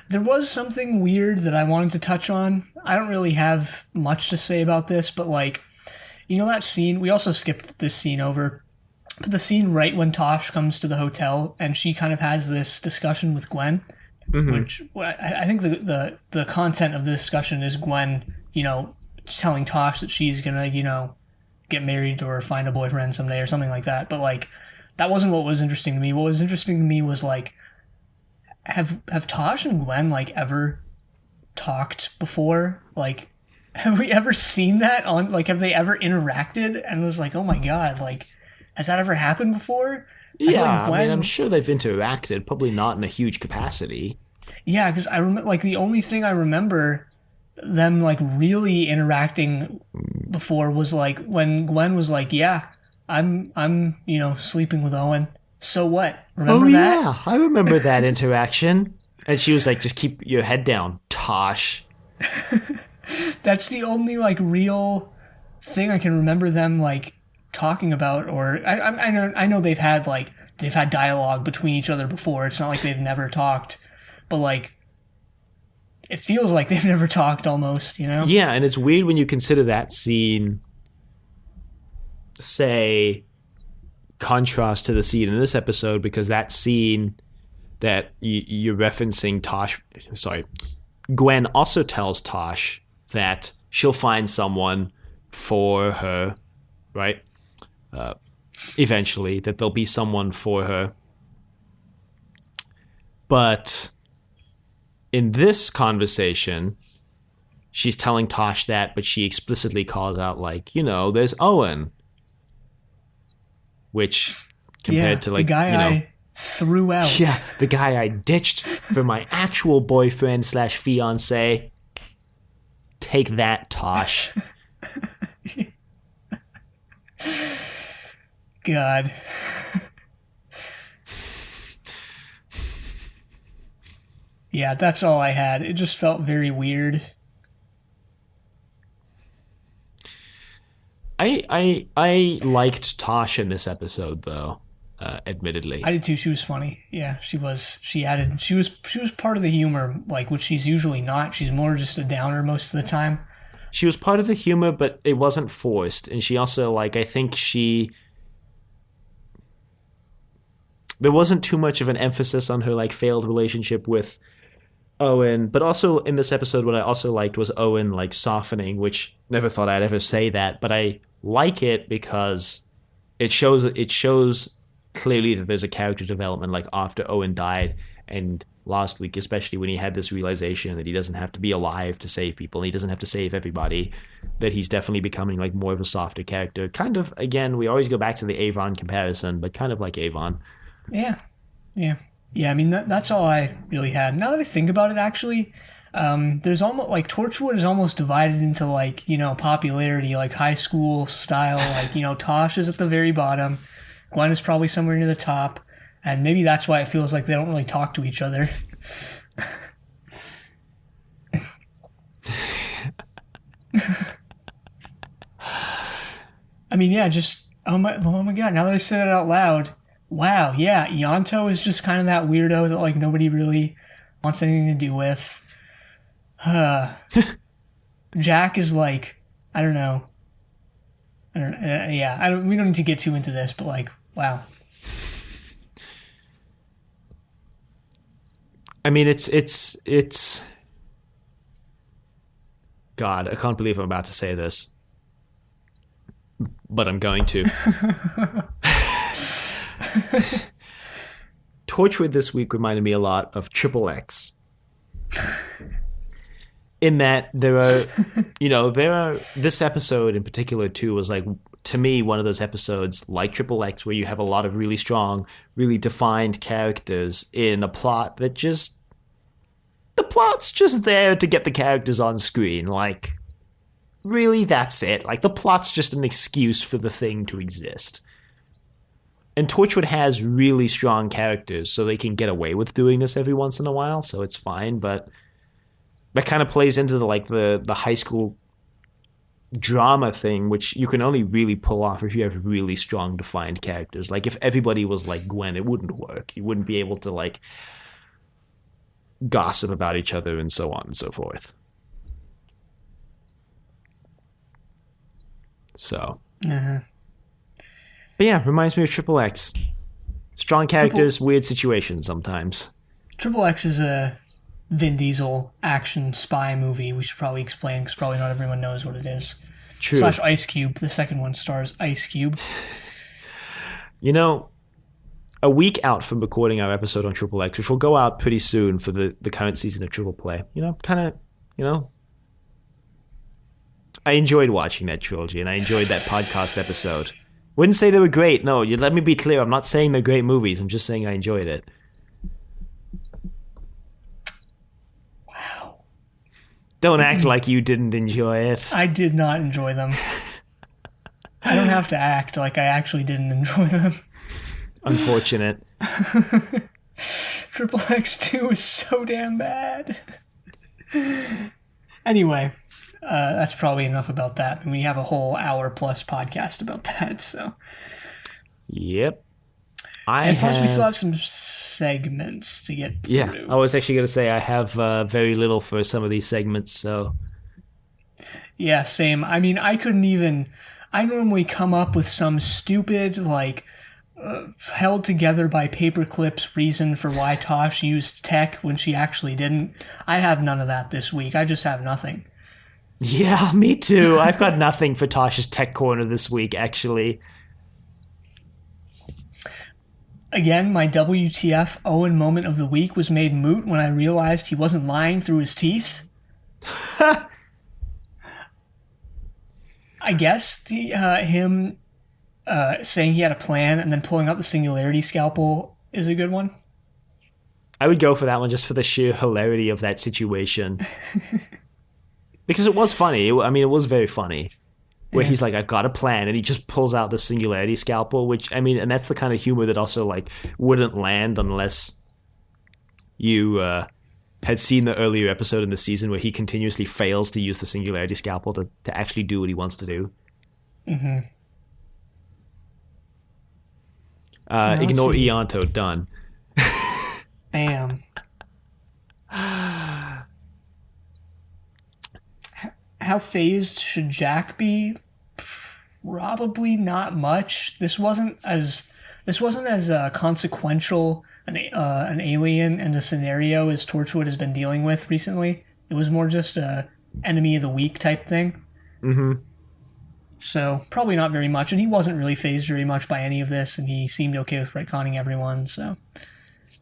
There was something weird that I wanted to touch on. I don't really have much to say about this, but like, you know that scene? We also skipped this scene over. But the scene right when Tosh comes to the hotel and she kind of has this discussion with Gwen, which I think the content of the discussion is Gwen, you know, telling Tosh that she's gonna, you know, get married or find a boyfriend someday or something like that. But like, that wasn't what was interesting to me. What was interesting to me was like, have Tosh and Gwen like ever talked before? Like, have we ever seen that on, like, have they ever interacted? And it was like, oh my god, like, has that ever happened before?
Yeah, I mean, I'm sure they've interacted, probably not in a huge capacity.
Yeah, because I remember, like, the only thing I remember them, like, really interacting before was, like, when Gwen was like, yeah, I'm, you know, sleeping with Owen. So what? Remember that?
Oh, yeah, I remember that interaction. And she was like, just keep your head down, Tosh.
That's the only, like, real thing I can remember them, like, talking about. Or I know they've had dialogue between each other before. It's not like they've never talked, but like, it feels like they've never talked almost, you know?
Yeah, and it's weird when you consider that scene, say, contrast to the scene in this episode, because that scene that you're referencing, Gwen also tells Tosh that she'll find someone for her, right? Eventually, that there'll be someone for her. But in this conversation, she's telling Tosh that, but she explicitly calls out, like, there's Owen, which compared
Yeah,
to,
the
like,
guy I threw out.
yeah, the guy I ditched for my actual boyfriend slash fiance. Take that, Tosh.
God. Yeah, that's all I had. It just felt very weird.
I liked Tosh in this episode, though. Admittedly,
I did too. She was funny. Yeah, she was. She was part of the humor, like, which she's usually not. She's more just a downer most of the time.
she was part of the humor, but it wasn't forced. And she also, like, I think there wasn't too much of an emphasis on her, like, failed relationship with Owen. But also in this episode, what I also liked was Owen, like, softening, which never thought I'd ever say that, but I like it because it shows clearly that there's a character development, like, after Owen died, and last week, especially when he had this realization that he doesn't have to be alive to save people, and he doesn't have to save everybody, that he's definitely becoming, like, more of a softer character. Kind of, again, we always go back to the Avon comparison, but kind of like Avon.
Yeah, yeah, yeah. I mean, that's all I really had. Now that I think about it, actually, there's almost like Torchwood is almost divided into, like, popularity, like high school style. Like, Tosh is at the very bottom, Gwen is probably somewhere near the top, and maybe that's why it feels like they don't really talk to each other. I mean, yeah, just oh my god! Now that I said it out loud, wow, yeah, Ianto is just kind of that weirdo that, like, nobody really wants anything to do with. Jack is like, I don't know. Yeah, I don't. We don't need to get too into this, but, like, wow.
I mean, it's. God, I can't believe I'm about to say this, but I'm going to. Torchwood this week reminded me a lot of Triple X. In that this episode in particular too was, like, to me, one of those episodes like Triple X where you have a lot of really strong, really defined characters in a plot that just, the plot's just there to get the characters on screen. Like, really, that's it. Like, the plot's just an excuse for the thing to exist. And Torchwood has really strong characters, so they can get away with doing this every once in a while, so it's fine, but that kind of plays into the high school drama thing, which you can only really pull off if you have really strong defined characters. Like, if everybody was like Gwen, it wouldn't work. You wouldn't be able to, like, gossip about each other and so on and so forth. So. But yeah, reminds me of Triple X. Strong characters, weird situations sometimes.
Triple X is a Vin Diesel action spy movie. We should probably explain, because probably not everyone knows what it is.
True.
/ Ice Cube. The second one stars Ice Cube.
A week out from recording our episode on Triple X, which will go out pretty soon for the current season of Triple Play, I enjoyed watching that trilogy, and I enjoyed that podcast episode. Wouldn't say they were great. No, let me be clear. I'm not saying they're great movies. I'm just saying I enjoyed it.
Wow.
Don't act like you didn't enjoy it.
I did not enjoy them. I don't have to act like I actually didn't enjoy them.
Unfortunate.
Triple X2 is so damn bad. Anyway, that's probably enough about that. We have a whole hour-plus podcast about that, so.
Yep.
We still have some segments to get through.
Yeah, I was actually going to say I have very little for some of these segments, so.
Yeah, same. I mean, I normally come up with some stupid, like, held together by paper clips reason for why Tosh used tech when she actually didn't. I have none of that this week. I just have nothing.
Yeah, me too. I've got nothing for Tosh's tech corner this week, actually.
Again, my WTF Owen moment of the week was made moot when I realized he wasn't lying through his teeth. I guess him saying he had a plan and then pulling out the singularity scalpel is a good one.
I would go for that one just for the sheer hilarity of that situation. Because it was funny. I mean, it was very funny. Where he's like, I've got a plan, and he just pulls out the singularity scalpel, which, I mean, and that's the kind of humor that also, like, wouldn't land unless you had seen the earlier episode in the season where he continuously fails to use the singularity scalpel to actually do what he wants to do.
Mm-hmm.
Ignore Ianto, done.
Bam. How phased should Jack be? Probably not much. This wasn't as consequential an alien and a scenario as Torchwood has been dealing with recently. It was more just a enemy of the week type thing.
Mm-hmm.
So probably not very much, and he wasn't really phased very much by any of this, and he seemed okay with retconning everyone. So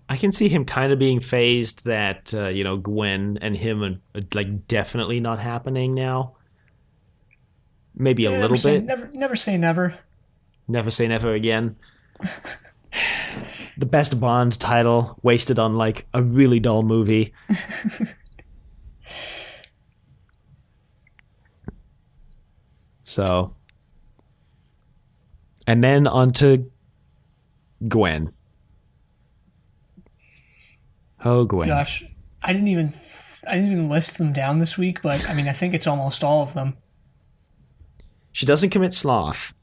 I can see him kind of being phased that, Gwen and him are like definitely not happening now. Maybe a little bit.
Never say never.
Never say never again. The best Bond title wasted on like a really dull movie. So, and then on to Gwen. Oh, Gwen.
Gosh, I didn't even list them down this week, but I mean, I think it's almost all of them.
She doesn't commit sloth.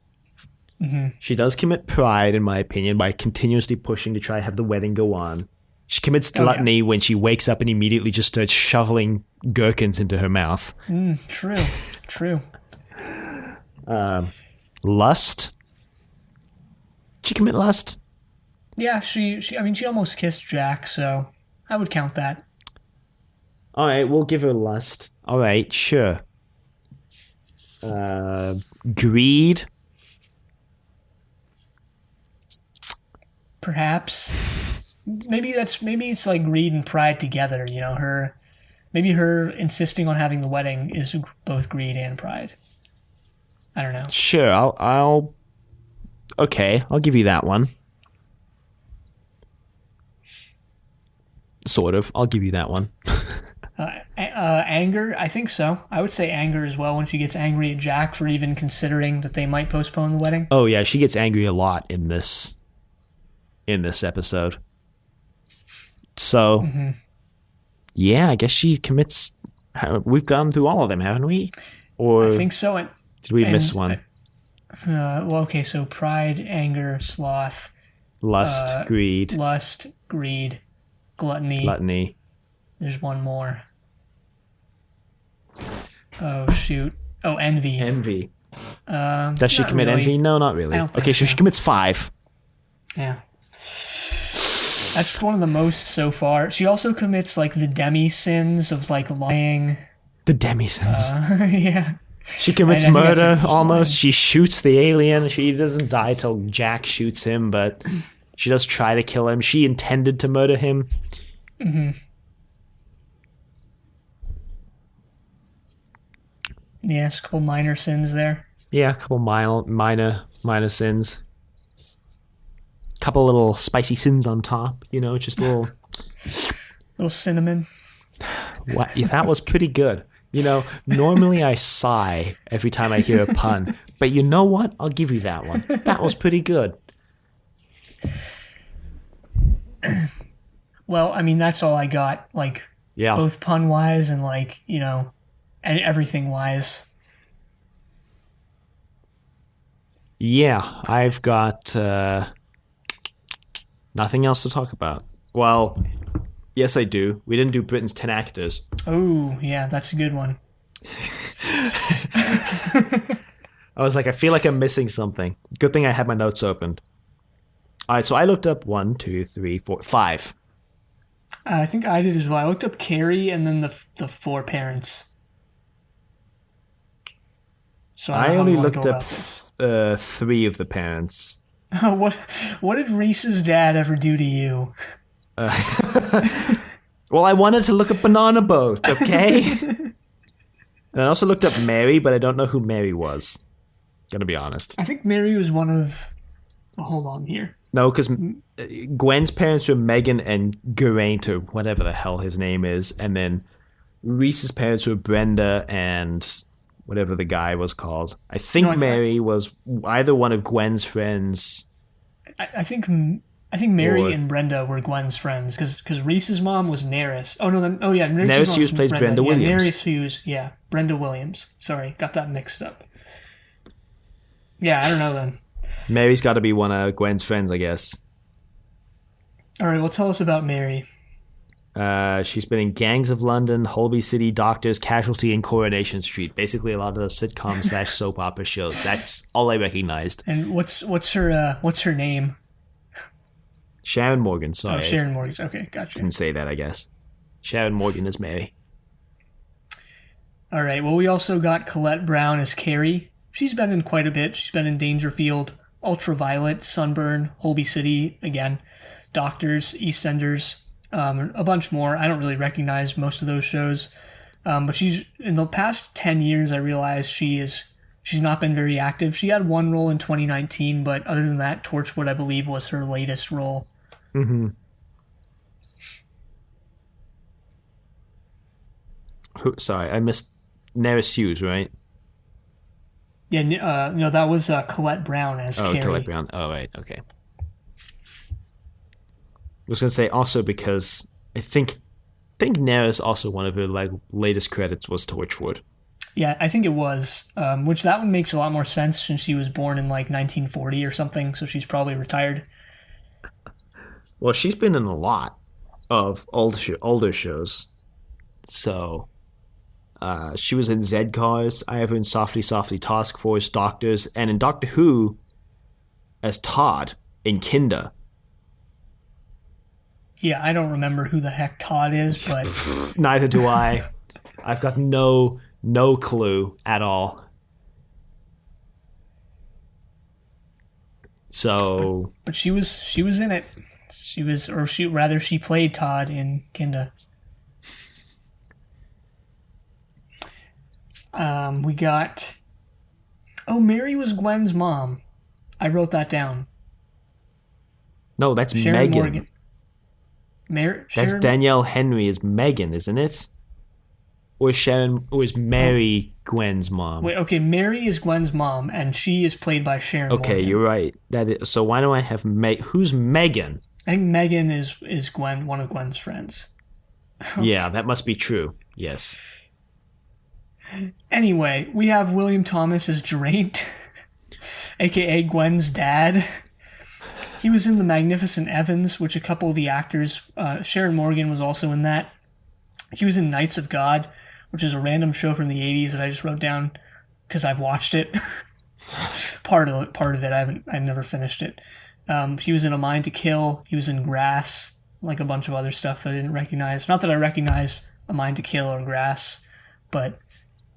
Mm-hmm.
She does commit pride, in my opinion, by continuously pushing to try to have the wedding go on. She commits gluttony when she wakes up and immediately just starts shoveling gherkins into her mouth.
True.
Lust. Did she commit lust?
Yeah, she almost kissed Jack, so I would count that.
All right, we'll give her lust. All right, sure. Greed.
Perhaps. Maybe it's like greed and pride together. You know, her insisting on having the wedding is both greed and pride. I don't know.
Sure, I'll. Okay, I'll give you that one. Sort of. I'll give you that one.
Anger, I think so. I would say anger as well when she gets angry at Jack for even considering that they might postpone the wedding.
Oh yeah, she gets angry a lot in this episode. So, yeah, I guess she commits. We've gone through all of them, haven't we? Or
I think so.
Did we miss one?
Well, okay, so pride, anger, sloth,
lust, greed,
gluttony. There's one more. Oh shoot! Oh, envy.
Envy. Does she commit
really.
envy? No, not really. Okay, so she commits 5.
Yeah. That's one of the most so far. She also commits like the demi sins of like lying.
The demi sins.
Yeah.
She commits murder almost. She shoots the alien. She doesn't die till Jack shoots him, but she does try to kill him. She intended to murder him.
Mm-hmm. Yes, a couple minor sins there.
Yeah, a couple minor sins. Couple little spicy sins on top, just a
little cinnamon.
What? Yeah, that was pretty good. Normally I sigh every time I hear a pun, but you know what? I'll give you that one. That was pretty good.
Well, I mean, that's all I got. Like,
yeah,
both pun wise and and everything wise.
Yeah, I've got nothing else to talk about. Well, yes, I do. We didn't do Britain's 10 actors.
Oh, yeah, that's a good one.
I was like, I feel like I'm missing something. Good thing I had my notes opened. All right, so I looked up 1, 2, 3, 4, 5.
I think I did as well. I looked up Carrie and then the 4 parents. So
I only looked up 3 of the parents.
what what did Reese's dad ever do to you?
Well, I wanted to look up Banana Boat, okay? And I also looked up Mary, but I don't know who Mary was. Gonna be honest.
I think Mary was one of. Oh, hold on here.
No, because Gwen's parents were Megan and Geraint, or whatever the hell his name is, and then Reese's parents were Brenda and whatever the guy was called. I think
No,
Mary was either one of Gwen's friends.
I think Mary
Or
and Brenda were Gwen's friends because Reese's mom was Neris. Oh no,
Neris Hughes plays Brenda Williams.
Neris Hughes, yeah, Brenda Williams. Sorry, got that mixed up. Yeah, I don't know then.
Mary's got to be one of Gwen's friends, I guess.
All right, well, tell us about Mary.
She's been in Gangs of London, Holby City, Doctors, Casualty, and Coronation Street. Basically, a lot of those sitcom / soap opera shows. That's all I recognized.
And what's her name?
Sharon Morgan. Sorry,
Oh, Sharon Morgan. Okay, gotcha.
didn't say that. I guess Sharon Morgan is Mary.
All right. Well, we also got Colette Brown as Carrie. She's been in quite a bit. She's been in Dangerfield, Ultraviolet, Sunburn, Holby City again, Doctors, EastEnders, a bunch more. I don't really recognize most of those shows, but she's in the past 10 years. I realized she's not been very active. She had one role in 2019, but other than that, Torchwood, I believe, was her latest role.
Mm-hmm. Sorry, I missed Neris Hughes, right?
Yeah, no, that was Colette Brown as Carrie.
Oh, Colette Brown. Oh, right, okay. I was gonna say also because I think Neris also one of her latest credits was Torchwood.
Yeah, I think it was, which that one makes a lot more sense since she was born in like 1940 or something, so she's probably retired.
Well, she's been in a lot of older shows. So, she was in Z Cars. I have her in Softly Softly Task Force, Doctors, and in Doctor Who as Todd in Kinder.
Yeah, I don't remember who the heck Todd is, but
Neither do I. I've got no clue at all. So,
but she was in it. She played Todd in Kinda. We got. Oh, Mary was Gwen's mom. I wrote that down.
no, that's
Sharon
Megan.
Morgan.
That's Danielle Henry is Megan, isn't it? Or is Mary Gwen's mom?
Wait, okay, Mary is Gwen's mom, and she is played by Sharon
Okay,
Morgan.
you're right. So why do I have Who's Megan?
I think Megan is Gwen, one of Gwen's friends.
Yeah, that must be true. Yes.
Anyway, we have William Thomas as Geraint, aka Gwen's dad. He was in The Magnificent Evans, which a couple of the actors, Sharon Morgan was also in that. He was in Knights of God, which is a random show from the 80s that I just wrote down because I've watched it. part of it. I never finished it. He was in A Mind to Kill. He was in Grass, like a bunch of other stuff that I didn't recognize. Not that I recognize A Mind to Kill or Grass, but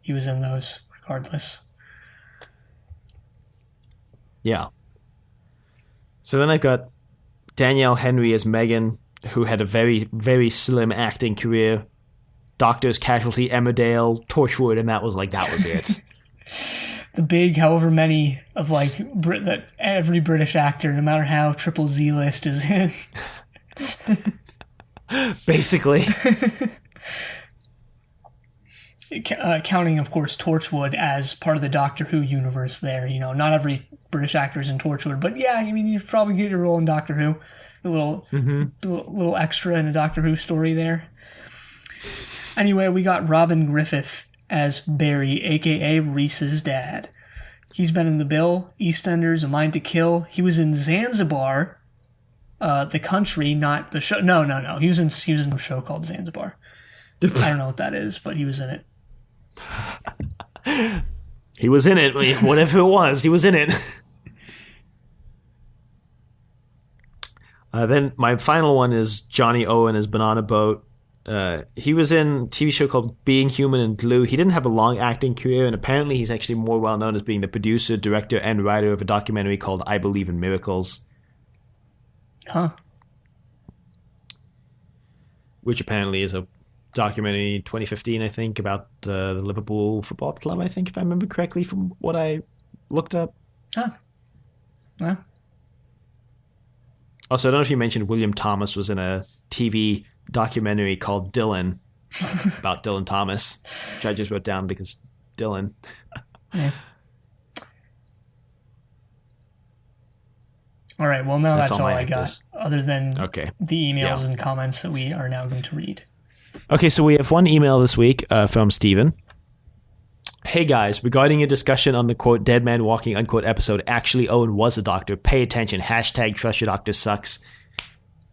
he was in those regardless.
Yeah. So then I've got Danielle Henry as Megan, who had a very, very slim acting career. Doctors, Casualty, Emmerdale, Torchwood, and that was it.
The big, however many of that every British actor, no matter how triple Z list is in.
Basically.
Counting, of course, Torchwood as part of the Doctor Who universe there. You know, not every British actor is in Torchwood, but yeah, I mean, you probably get your role in Doctor Who. A little extra in a Doctor Who story there. Anyway, we got Robin Griffith as Barry, a.k.a. Reese's dad. He's been in The Bill, EastEnders, A Mind to Kill. He was in Zanzibar, the country, not the show. No. He was in a show called Zanzibar. I don't know what that is, but he was in it.
He was in it. Whatever it was, he was in it. Then my final one is Johnny Owen as Banana Boat. He was in a TV show called Being Human and Glue. He didn't have a long acting career, and apparently he's actually more well known as being the producer, director, and writer of a documentary called I Believe in Miracles.
Huh.
Which apparently is a documentary 2015, I think, about the Liverpool Football Club, I think, if I remember correctly from what I looked up.
Huh. Well.
Also, I don't know if you mentioned William Thomas was in a TV documentary called Dylan about Dylan Thomas, which I just wrote down because Dylan.
Yeah. All right. Well, now that's all I got, other than the emails and comments that we are now going to read.
Okay, so we have one email this week from Steven. Hey guys, regarding a discussion on the quote Dead Man Walking unquote episode, actually Owen was a doctor. Pay attention. Hashtag trust your doctor sucks.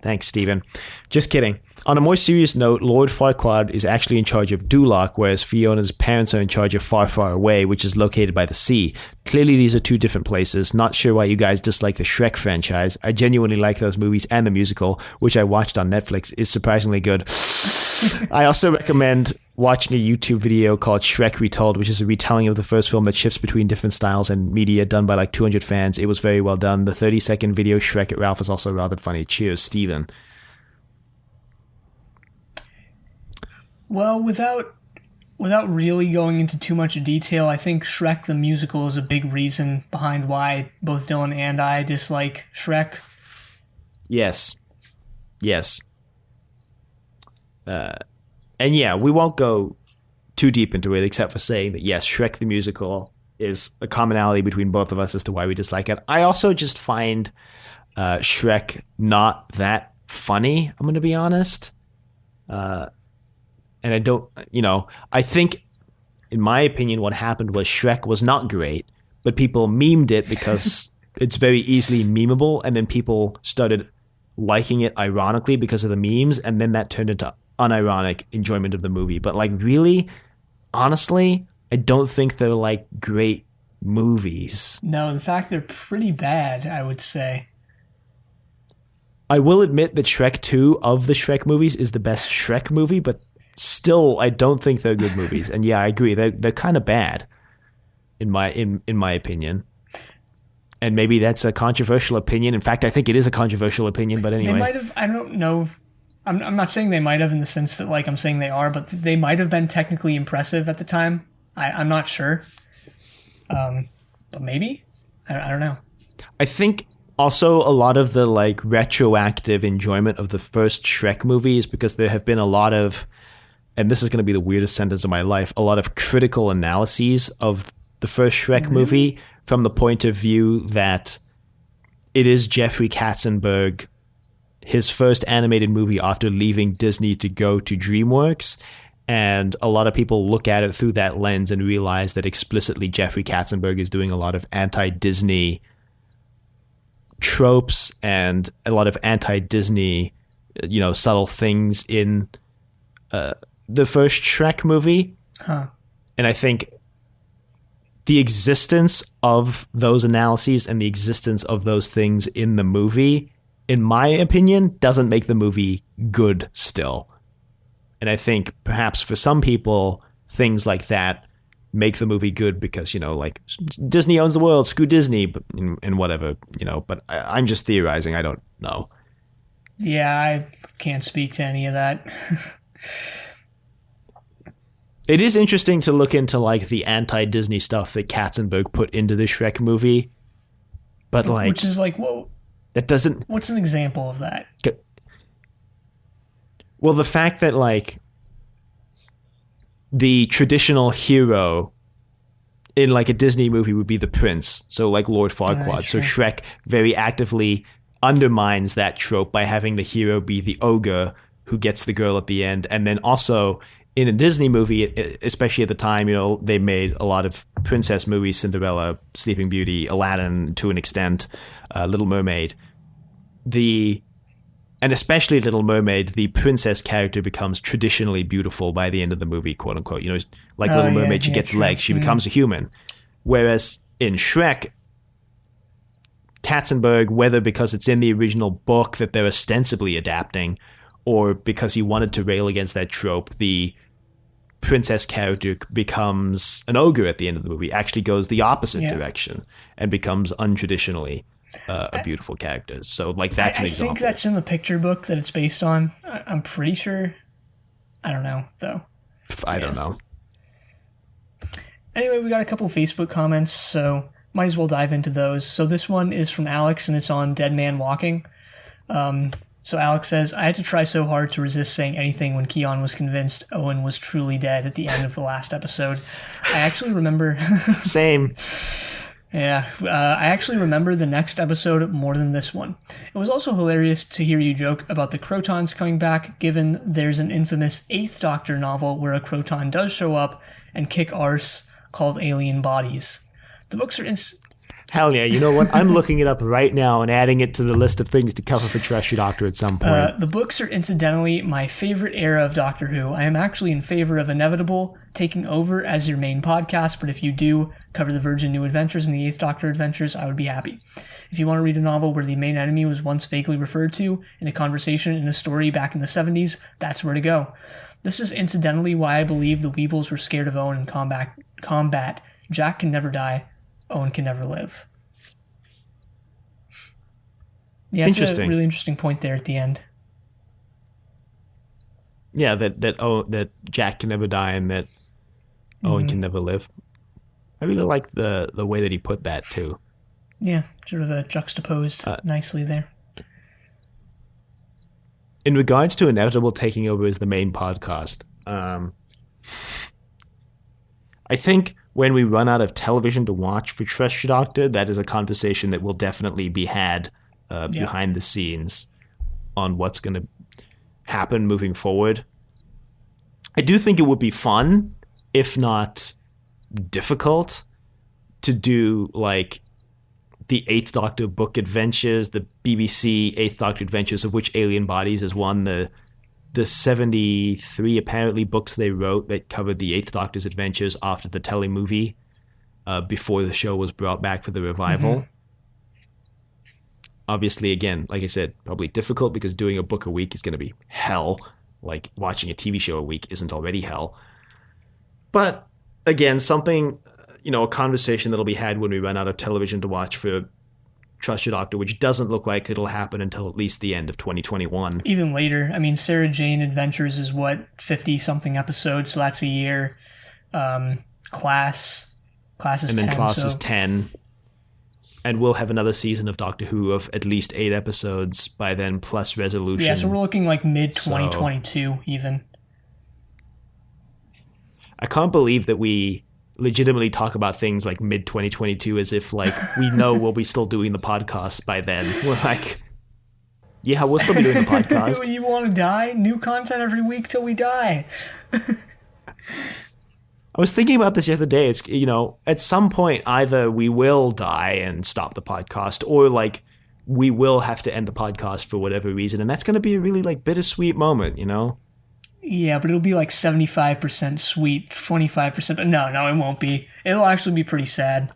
Thanks, Steven. Just kidding. On a more serious note, Lord Farquaad is actually in charge of Duloc, whereas Fiona's parents are in charge of Far, Far Away, which is located by the sea. Clearly, these are two different places. Not sure why you guys dislike the Shrek franchise. I genuinely like those movies, and the musical, which I watched on Netflix, is surprisingly good. I also recommend watching a YouTube video called Shrek Retold, which is a retelling of the first film that shifts between different styles and media, done by like 200 fans. It was very well done. The 30-second video Shrek at Ralph is also rather funny. Cheers, Steven.
Well, without really going into too much detail, I think Shrek the musical is a big reason behind why both Dylan and I dislike Shrek.
Yes. And yeah, we won't go too deep into it, except for saying that yes, Shrek the musical is a commonality between both of us as to why we dislike it. I also just find Shrek not that funny, I'm going to be honest. And I don't, I think, in my opinion, what happened was Shrek was not great, but people memed it because it's very easily memeable, and then people started liking it ironically because of the memes, and then that turned into unironic enjoyment of the movie. But like, really, honestly, I don't think they're like great movies.
No, in fact, they're pretty bad, I would say.
I will admit that Shrek 2 of the Shrek movies is the best Shrek movie, but still, I don't think they're good movies. And yeah, I agree. They're kind of bad, in my opinion. And maybe that's a controversial opinion. In fact, I think it is a controversial opinion. But anyway,
they might have. I don't know. I'm not saying they might have in the sense that like I'm saying they are, but they might have been technically impressive at the time. I'm not sure. But maybe. I don't know.
I think also a lot of the like retroactive enjoyment of the first Shrek movie is because there have been a lot of, and this is going to be the weirdest sentence of my life, a lot of critical analyses of the first Shrek movie from the point of view that it is Jeffrey Katzenberg, his first animated movie after leaving Disney to go to DreamWorks. And a lot of people look at it through that lens and realize that explicitly Jeffrey Katzenberg is doing a lot of anti-Disney tropes and a lot of anti-Disney, subtle things in the first Shrek movie.
Huh.
And I think the existence of those analyses and the existence of those things in the movie, in my opinion, doesn't make the movie good still. And I think perhaps for some people, things like that make the movie good because, like Disney owns the world, screw Disney, but and whatever, but I'm just theorizing. I don't know.
Yeah, I can't speak to any of that.
It is interesting to look into like the anti-Disney stuff that Katzenberg put into the Shrek movie, but like,
which is like, whoa,
that doesn't.
What's an example of that?
Well, the fact that like the traditional hero in like a Disney movie would be the prince, so like Lord Farquaad. So Shrek very actively undermines that trope by having the hero be the ogre who gets the girl at the end, and then also in a Disney movie, especially at the time, they made a lot of princess movies, Cinderella, Sleeping Beauty, Aladdin to an extent, Little Mermaid. And especially Little Mermaid, the princess character becomes traditionally beautiful by the end of the movie, quote unquote. Like Little Mermaid, she gets legs, she becomes a human. Whereas in Shrek, Katzenberg, whether because it's in the original book that they're ostensibly adapting, or because he wanted to rail against that trope, the princess character becomes an ogre at the end of the movie, actually goes the opposite direction and becomes untraditionally a beautiful character. So, like, that's an example.
I think that's in the picture book that it's based on. I'm pretty sure. I don't know, though.
I don't know.
Anyway, we got a couple Facebook comments, so might as well dive into those. So this one is from Alex, and it's on Dead Man Walking. So Alex says, I had to try so hard to resist saying anything when Keon was convinced Owen was truly dead at the end of the last episode. I actually remember...
Same.
Yeah, I actually remember the next episode more than this one. It was also hilarious to hear you joke about the Crotons coming back, given there's an infamous 8th Doctor novel where a Croton does show up and kick arse called Alien Bodies. The books are...
Hell yeah, you know what? I'm looking it up right now and adding it to the list of things to cover for Terrestrial Doctor at some point.
The books are incidentally my favorite era of Doctor Who. I am actually in favor of Inevitable taking over as your main podcast, but if you do cover the Virgin New Adventures and the 8th Doctor Adventures, I would be happy. If you want to read a novel where the main enemy was once vaguely referred to in a conversation in a story back in the 70s, that's where to go. This is incidentally why I believe the Weevils were scared of Owen in combat. Jack can never die. Owen can never live. Yeah, it's a really interesting point there at the end.
Yeah, that Jack can never die and that Owen can never live. I really like the way that he put that too.
Yeah, sort of juxtaposed nicely there.
In regards to Inevitable taking over as the main podcast, I think when we run out of television to watch for Terrestrial Doctor, that is a conversation that will definitely be had behind the scenes on what's going to happen moving forward. I do think it would be fun, if not difficult, to do like the 8th Doctor book adventures, the BBC 8th Doctor adventures, of which Alien Bodies is one, the 73 apparently books they wrote that covered the 8th Doctor's adventures after the telemovie, before the show was brought back for the revival. Mm-hmm. Obviously, again, like I said, probably difficult because doing a book a week is going to be hell. Like watching a TV show a week isn't already hell. But again, something, a conversation that'll be had when we run out of television to watch for Trust Your Doctor, which doesn't look like it'll happen until at least the end of 2021.
Even later. I mean, Sarah Jane Adventures is 50-something episodes, so that's a year. Class is 10.
And then Class is 10. And we'll have another season of Doctor Who of at least 8 episodes by then, plus Resolution.
Yeah, so we're looking like mid-2022 even.
I can't believe that we legitimately talk about things like mid-2022 as if, like, we know we'll be still doing the podcast by then. We're like, yeah, we'll still be doing the podcast.
You want to die? New content every week till we die.
I was thinking about this the other day. It's, at some point, either we will die and stop the podcast, or like we will have to end the podcast for whatever reason. And that's going to be a really like bittersweet moment,
Yeah, but it'll be like 75% sweet, 25%. But no, it won't be. It'll actually be pretty sad.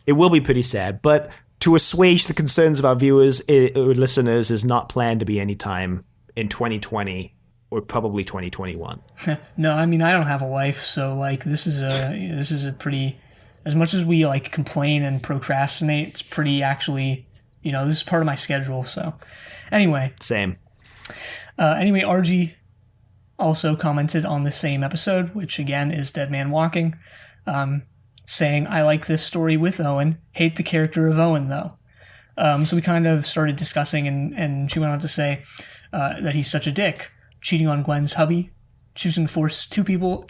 It will be pretty sad, but to assuage the concerns of our viewers or listeners is not planned to be any time in 2020. Or probably 2021.
No, I mean, I don't have a life, so like this is a pretty, as much as we like complain and procrastinate, it's pretty actually, this is part of my schedule. So anyway.
Same.
Anyway, RG also commented on the same episode, which again is Dead Man Walking, saying, I like this story with Owen, hate the character of Owen though. So we kind of started discussing and she went on to say that he's such a dick. Cheating on Gwen's hubby, chooses to force two people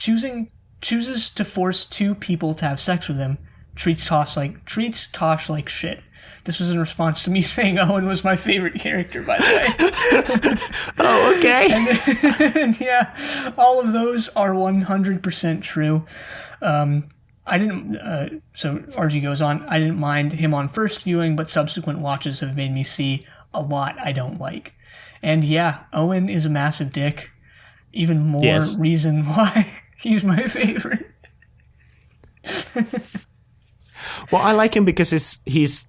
to have sex with him, treats Tosh like shit. This was in response to me saying Owen was my favorite character, by the way.
Oh, okay.
and yeah, all of those are 100% true. I didn't. So RG goes on. I didn't mind him on first viewing, but subsequent watches have made me see a lot I don't like. And yeah, Owen is a massive dick. Even more reason why he's my favorite.
Well, I like him because he's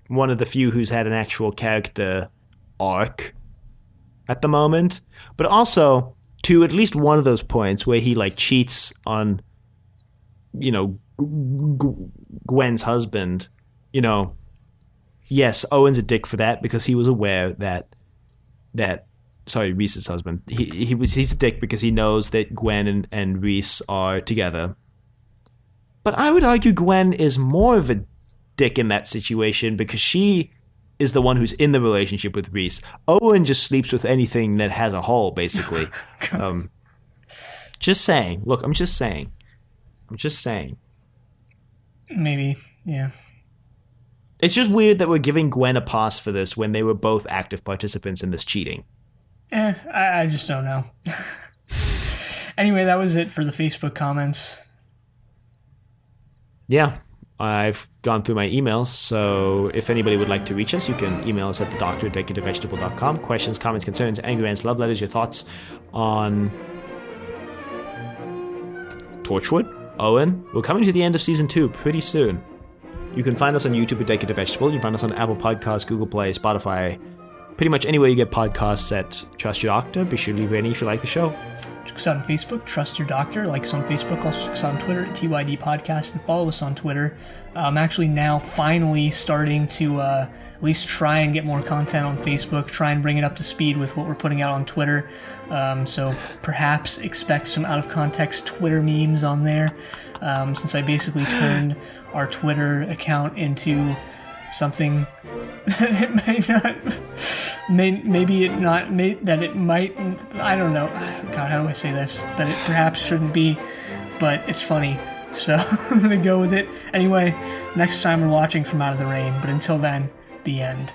one of the few who's had an actual character arc at the moment. But also to at least one of those points where he like cheats on, Gwen's husband, you know, yes, Owen's a dick for that because he was aware that sorry, Reese's husband. He's a dick because he knows that Gwen and Reese are together. But I would argue Gwen is more of a dick in that situation because she is the one who's in the relationship with Reese. Owen just sleeps with anything that has a hole, basically. Just saying. Look, I'm just saying.
Maybe, yeah.
It's just weird that we're giving Gwen a pass for this when they were both active participants in this cheating.
I just don't know. Anyway, that was it for the Facebook comments.
Yeah, I've gone through my emails, so if anybody would like to reach us, you can email us at thedoctor@decorativevegetable.com. Questions, comments, concerns, angry rants, love letters, your thoughts on Torchwood, Owen. We're coming to the end of season 2 pretty soon. You can find us on YouTube at Decorative Vegetable. You can find us on Apple Podcasts, Google Play, Spotify, pretty much anywhere you get podcasts at Trust Your Doctor. Be sure to leave a rating if you like the show.
Check us out on Facebook, Trust Your Doctor. Like us on Facebook. Also check us out on Twitter at TYD Podcast and follow us on Twitter. I'm actually now finally starting to at least try and get more content on Facebook, try and bring it up to speed with what we're putting out on Twitter. So perhaps expect some out-of-context Twitter memes on there, since I basically turned our Twitter account into something that it might, I don't know. God, how do I say this? That it perhaps shouldn't be, but it's funny. So I'm going to go with it. Anyway, next time we're watching From Out of the Rain, but until then, the end.